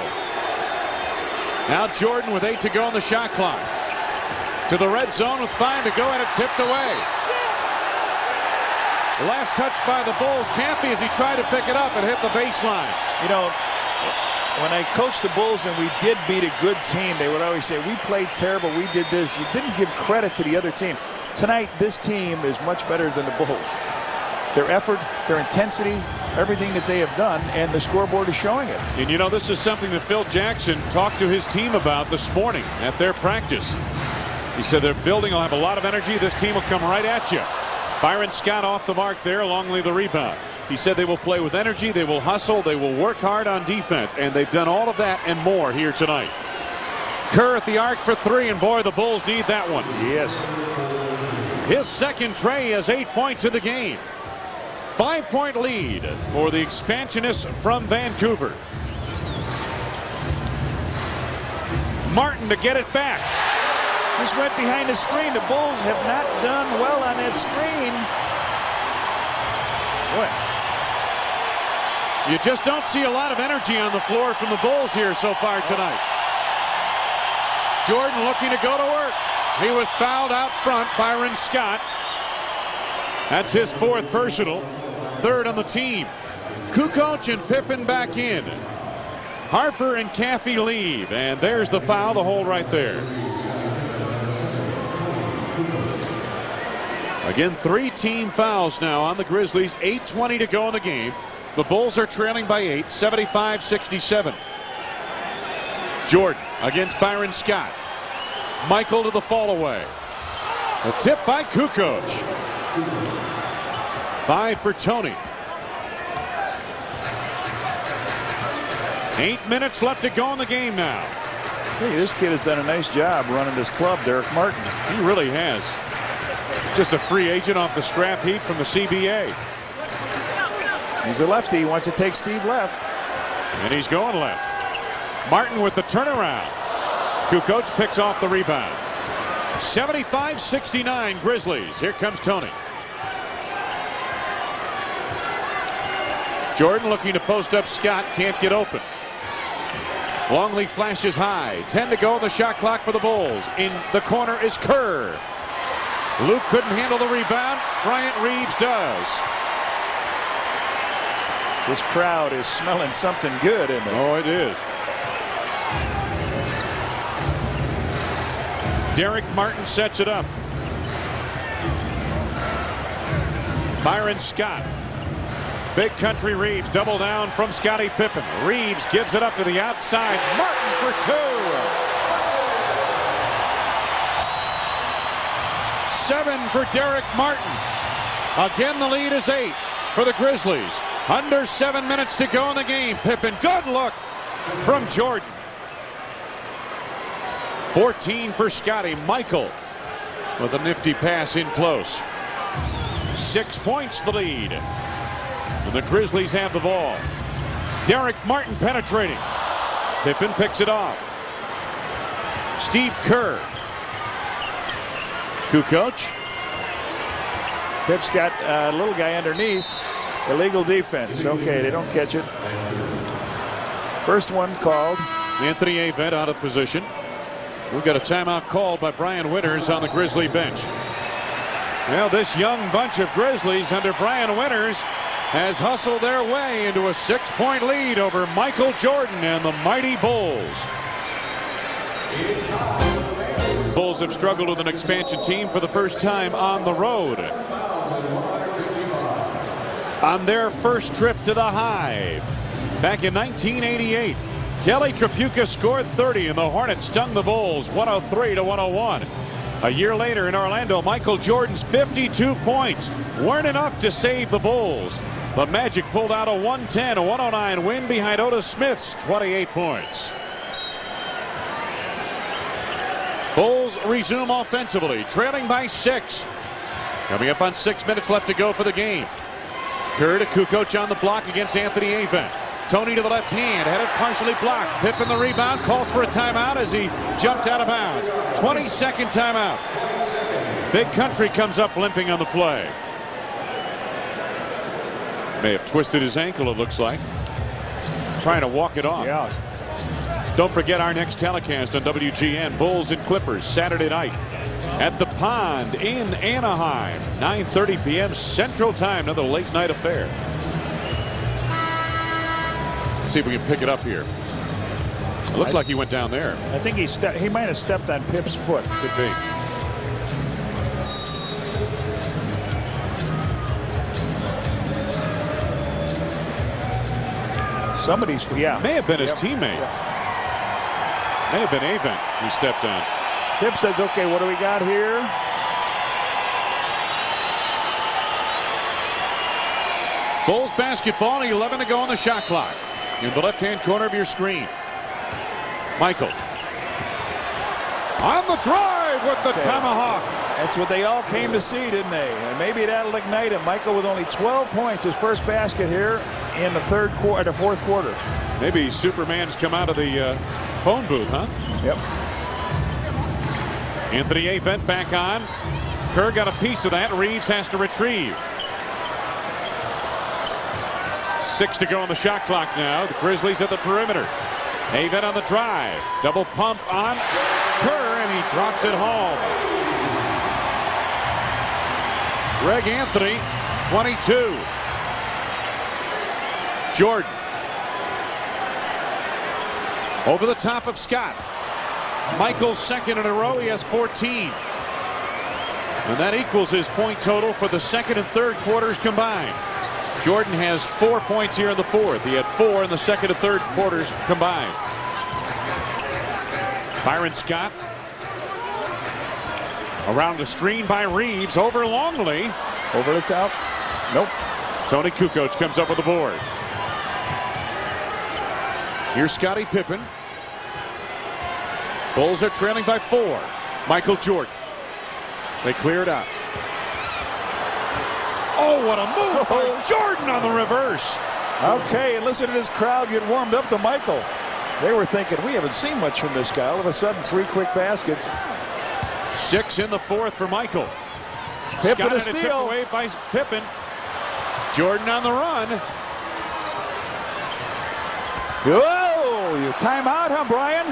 Now Jordan with 8 to go on the shot clock. To the red zone with 5 to go, and it tipped away. The last touch by the Bulls. Caffey, as he tried to pick it up and hit the baseline. You know, when I coached the Bulls and we did beat a good team, they would always say, we played terrible, we did this. You didn't give credit to the other team. Tonight, this team is much better than the Bulls. Their effort, their intensity, everything that they have done, and the scoreboard is showing it. And you know, this is something that Phil Jackson talked to his team about this morning at their practice. He said their building will have a lot of energy. This team will come right at you. Byron Scott off the mark there, Longley the rebound. He said they will play with energy, they will hustle, they will work hard on defense, and they've done all of that and more here tonight. Kerr at the arc for 3, and boy, the Bulls need that one. Yes. His second tray has 8 points in the game. 5-point lead for the expansionists from Vancouver. Martin to get it back. Just went behind the screen. The Bulls have not done well on that screen. Boy. You just don't see a lot of energy on the floor from the Bulls here so far tonight. Jordan looking to go to work. He was fouled out front. Byron Scott. That's his 4th personal, 3rd on the team. Kukoc and Pippen back in. Harper and Caffey leave, and there's the foul, the hold right there. Again, 3 team fouls now on the Grizzlies. 8:20 to go in the game. The Bulls are trailing by 8, 75-67. Jordan against Byron Scott. Michael to the fall away. A tip by Kukoc. 5 for Tony. 8 minutes left to go in the game now. Hey, this kid has done a nice job running this club, Derek Martin. He really has. Just a free agent off the scrap heap from the CBA. He's a lefty. He wants to take Steve left. And he's going left. Martin with the turnaround. Kukoc picks off the rebound. 75-69 Grizzlies. Here comes Tony. Jordan looking to post up Scott. Can't get open. Longley flashes high. 10 to go on the shot clock for the Bulls. In the corner is Kerr. Luke couldn't handle the rebound. Bryant Reeves does. This crowd is smelling something good, isn't it? Oh, it is. Derek Martin sets it up. Byron Scott. Big Country Reeves double down from Scottie Pippen. Reeves gives it up to the outside. Martin for 2. 7 for Derek Martin. Again, the lead is 8 for the Grizzlies. Under 7 minutes to go in the game. Pippen, good look from Jordan. 14 for Scottie. Michael with a nifty pass in close. 6 points the lead. And the Grizzlies have the ball. Derek Martin penetrating. Pippen picks it off. Steve Kerr. Kukoc. Pip's got a little guy underneath. Illegal defense. Okay, they don't catch it. First one called. Anthony Avent out of position. We've got a timeout called by Brian Winters on the Grizzly bench. Well, this young bunch of Grizzlies under Brian Winters has hustled their way into a 6-point lead over Michael Jordan and the mighty Bulls. Bulls have struggled with an expansion team for the first time on the road. On their first trip to the Hive back in 1988, Kelly Tripucka scored 30 and the Hornets stung the Bulls 103-101. A year later in Orlando, Michael Jordan's 52 points weren't enough to save the Bulls. But Magic pulled out a 110-109 win behind Otis Smith's 28 points. Bulls resume offensively, trailing by 6. Coming up on 6 minutes left to go for the game. Kerr to Kukoc on the block against Anthony Avent. Tony to the left hand, had it partially blocked. Pippen the rebound, calls for a timeout as he jumped out of bounds. 22nd timeout. Big Country comes up limping on the play. May have twisted his ankle, it looks like. Trying to walk it off. Yeah. Don't forget our next telecast on WGN, Bulls and Clippers, Saturday night at the Pond in Anaheim, 9:30 p.m. Central Time. Another late night affair. Let's see if we can pick it up here. It looked like he went down there. I think he might have stepped on Pip's foot. Could be. Somebody's, yeah. May have been his teammate. May have been Avent he stepped on. Pip says, okay, what do we got here? Bulls basketball, 11 to go on the shot clock. In the left-hand corner of your screen. Michael. On the drive with the tomahawk. That's what they all came to see, didn't they? And maybe that'll ignite him. Michael with only 12 points, his first basket here in the fourth quarter. Maybe Superman's come out of the phone booth, huh? Yep. Anthony Avent back on. Kerr got a piece of that. Reeves has to retrieve. 6 to go on the shot clock now. The Grizzlies at the perimeter. Avent on the drive. Double pump on Kerr, and he drops it home. Greg Anthony, 22. Jordan. Over the top of Scott. Michael's second in a row. He has 14. And that equals his point total for the second and third quarters combined. Jordan has 4 points here in the fourth. He had 4 in the second and third quarters combined. Byron Scott. Around the screen by Reeves. Over Longley. Over the top. Nope. Tony Kukoc comes up with the board. Here's Scottie Pippen. Bulls are trailing by 4. Michael Jordan. They clear it out. Oh, what a move by Jordan on the reverse. Okay, and listen to this crowd get warmed up to Michael. They were thinking, we haven't seen much from this guy. All of a sudden, 3 quick baskets. 6 in the fourth for Michael. Pippen Scott a steal. tipped away by Pippen. Jordan on the run. Whoa, you timeout, huh, Brian?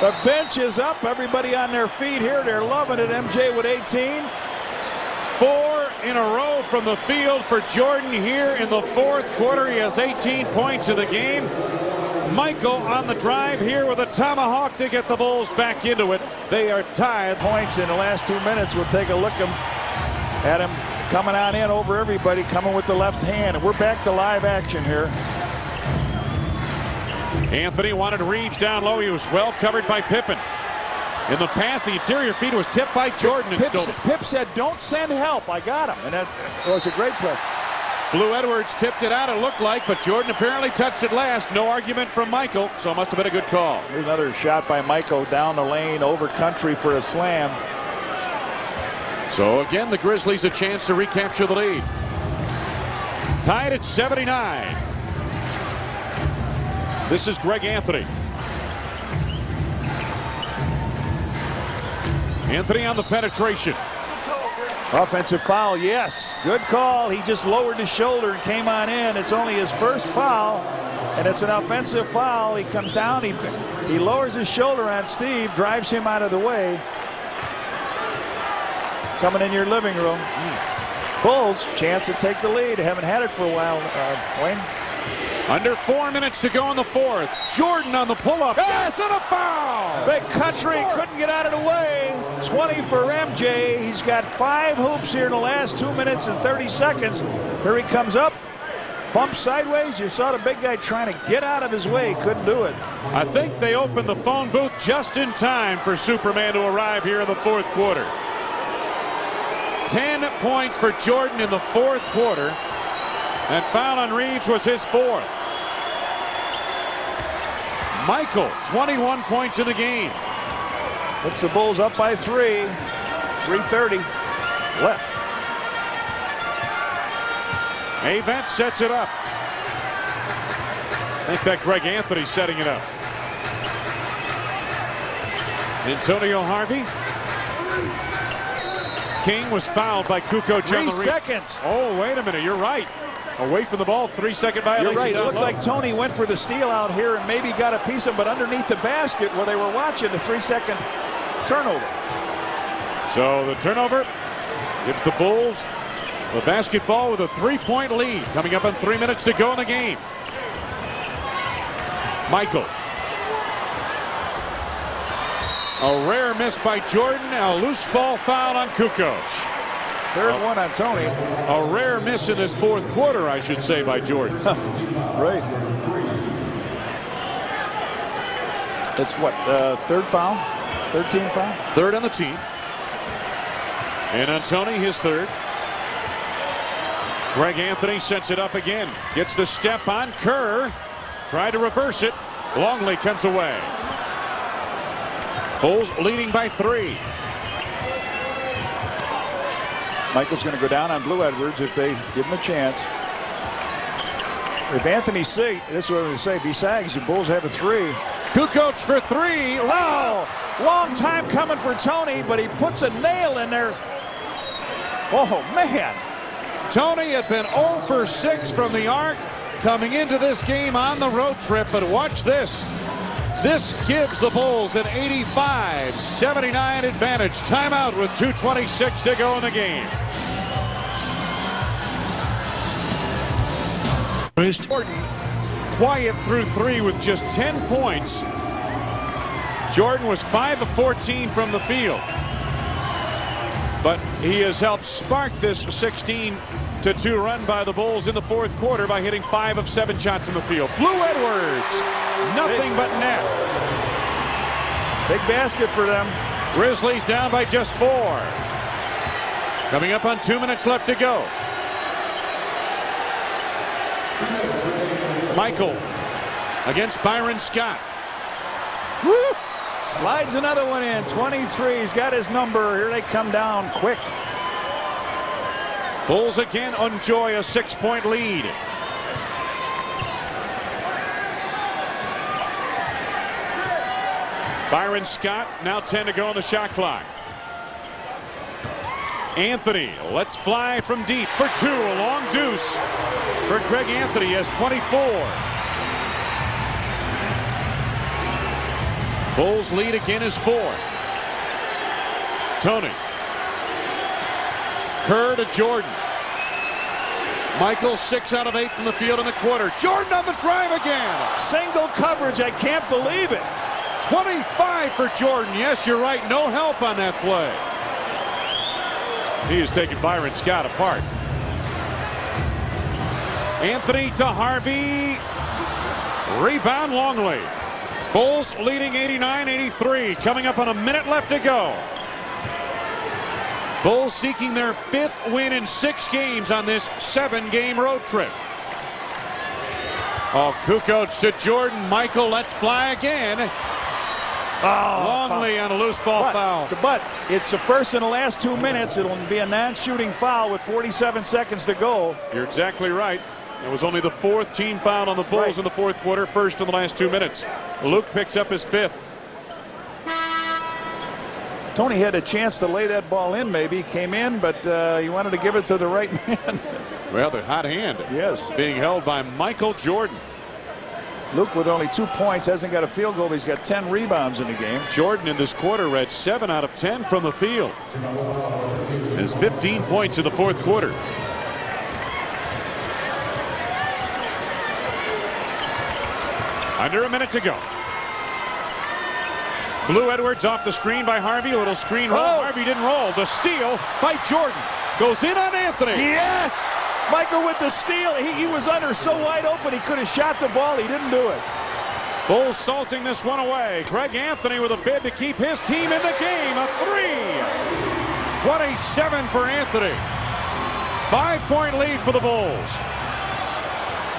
The bench is up. Everybody on their feet here. They're loving it. MJ with 18. 4 in a row from the field for Jordan here in the fourth quarter. He has 18 points in the game. Michael on the drive here with a tomahawk to get the Bulls back into it. They are tied. Points in the last 2 minutes. We'll take a look at him coming on in over everybody, coming with the left hand. And we're back to live action here. Anthony wanted Reeves down low. He was well covered by Pippen. In the pass, the interior feed was tipped by Jordan and stolen. Pip said, don't send help. I got him. And that was a great play. Blue Edwards tipped it out, it looked like, but Jordan apparently touched it last. No argument from Michael, so it must have been a good call. Here's another shot by Michael down the lane over country for a slam. So again, the Grizzlies a chance to recapture the lead. Tied at 79. This is Greg Anthony. Anthony on the penetration. Offensive foul, yes. Good call. He just lowered his shoulder and came on in. It's only his first foul, and it's an offensive foul. He comes down, he lowers his shoulder on Steve, drives him out of the way. Coming in your living room. Bulls, chance to take the lead. Haven't had it for a while, Wayne. Under 4 minutes to go in the fourth. Jordan on the pull-up. Yes! And a foul! Big country couldn't get out of the way. 20 for MJ. He's got 5 hoops here in the last 2 minutes and 30 seconds. Here he comes up. Bumps sideways. You saw the big guy trying to get out of his way. Couldn't do it. I think they opened the phone booth just in time for Superman to arrive here in the fourth quarter. 10 points for Jordan in the fourth quarter. And foul on Reeves was his 4th. Michael, 21 points in the game. Puts the Bulls up by 3. 3:30 left. Avent sets it up. I think that Greg Anthony setting it up. Antonio Harvey. King was fouled by Kukoc. 3 seconds. Oh, wait a minute. You're right. Away from the ball, 3-second violation. You're right. It looked like Tony went for the steal out here and maybe got a piece of it, but underneath the basket where they were watching, the 3-second turnover. So the turnover gives the Bulls the basketball with a 3-point lead. Coming up on 3 minutes to go in the game. Michael. A rare miss by Jordan. A loose ball foul on Kukoc. Third one on Tony. A rare miss in this fourth quarter, I should say, by Jordan. Right. It's what, third foul? 13 foul? Third on the team. And on Tony, his third. Greg Anthony sets it up again. Gets the step on Kerr. Tried to reverse it. Longley comes away. Bulls leading by 3. Michael's going to go down on Blue Edwards if they give him a chance. If Anthony this is what I'm going to say. If he sags, the Bulls have a 3. Kukoc for 3. Oh, long time coming for Tony, but he puts a nail in there. Oh, man. Tony had been 0 for 6 from the arc coming into this game on the road trip, but watch this. This gives the Bulls an 85-79 advantage. Timeout with 2:26 to go in the game. First. Jordan quiet through 3 with just 10 points. Jordan was 5 of 14 from the field, but he has helped spark this 16-2 run by the Bulls in the fourth quarter by hitting 5 of 7 shots in the field. Blue Edwards, nothing but net. Big basket for them. Grizzlies down by just 4. Coming up on 2 minutes left to go. Michael against Byron Scott. Woo! Slides another one in. 23. He's got his number. Here they come down quick. Bulls again enjoy a 6-point lead. Byron Scott, now 10 to go on the shot clock. Anthony lets fly from deep for 2. A long deuce for Greg Anthony has 24. Bulls lead again is 4. Tony. Kerr to Jordan. Michael 6 out of 8 from the field in the quarter. Jordan on the drive again. Single coverage. I can't believe it. 25 for Jordan. Yes, you're right. No help on that play. He has taken Byron Scott apart. Anthony to Harvey. Rebound Longley. Bulls leading 89-83. Coming up on a minute left to go. Bulls seeking their 5th win in 6 games on this 7-game road trip. Oh, Kukoc to Jordan. Michael lets fly again. Longley on a loose ball foul. But it's the first in the last 2 minutes. It'll be a non-shooting foul with 47 seconds to go. You're exactly right. It was only the 4th team foul on the Bulls in the fourth quarter, first in the last 2 minutes. Luke picks up his 5th. Tony had a chance to lay that ball in, maybe. Came in, but he wanted to give it to the right man. Well, the hot hand. Yes. Being held by Michael Jordan. Luke with only 2 points, hasn't got a field goal, but he's got 10 rebounds in the game. Jordan in this quarter had 7 out of 10 from the field. Has 15 points in the fourth quarter. Under a minute to go. Blue Edwards off the screen by Harvey. A little screen roll. Harvey didn't roll. The steal by Jordan. Goes in on Anthony. Yes! Michael with the steal. He was under so wide open he could have shot the ball. He didn't do it. Bulls salting this one away. Greg Anthony with a bid to keep his team in the game. A 3. 27 for Anthony. 5-point lead for the Bulls.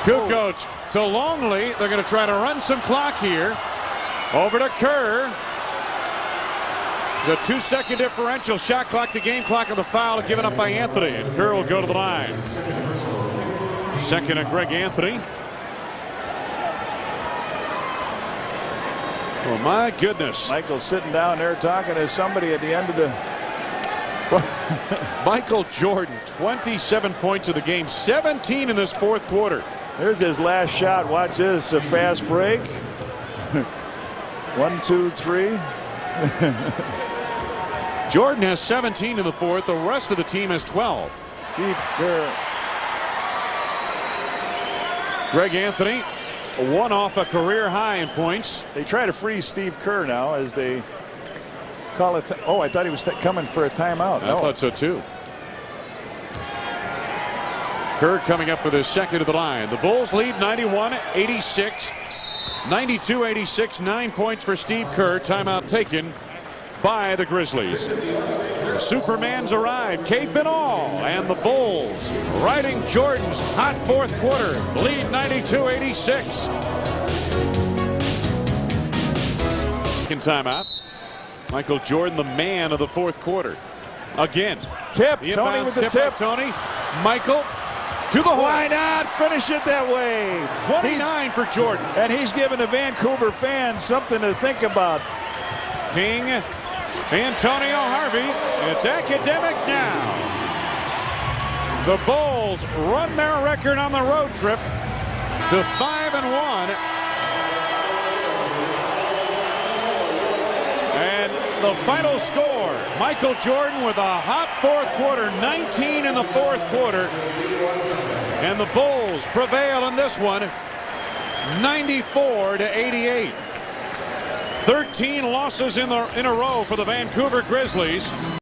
Kukoc to Longley. They're going to try to run some clock here. Over to Kerr. The 2-second differential. Shot clock to game clock on the foul given up by Anthony. And Kerr will go to the line. Second on Greg Anthony. Oh, my goodness. Michael's sitting down there talking to somebody at the end of the... Michael Jordan, 27 points of the game, 17 in this fourth quarter. There's his last shot. Watch this. A fast break. 1, 2, 3. Jordan has 17 in the fourth. The rest of the team has 12. Steve Kerr. Greg Anthony, 1 off a career high in points. They try to freeze Steve Kerr now as they call it. Oh, I thought he was coming for a timeout. I thought so too. Kerr coming up with his second of the line. The Bulls lead 91-86. 92-86. 9 points for Steve Kerr. Timeout taken by the Grizzlies. The Superman's arrived, cape and all, and the Bulls riding Jordan's hot fourth quarter, lead 92-86. Second timeout. Michael Jordan, the man of the fourth quarter. Again. Tip. Tony with the tip. Tony. Michael to the hole. Why not finish it that way? 29 for Jordan. And he's giving the Vancouver fans something to think about. King, Antonio Harvey. It's academic now. The Bulls run their record on the road trip to 5-1. And the final score. Michael Jordan with a hot fourth quarter, 19 in the fourth quarter. And the Bulls prevail in this one, 94-88. 13 losses in a row for the Vancouver Grizzlies.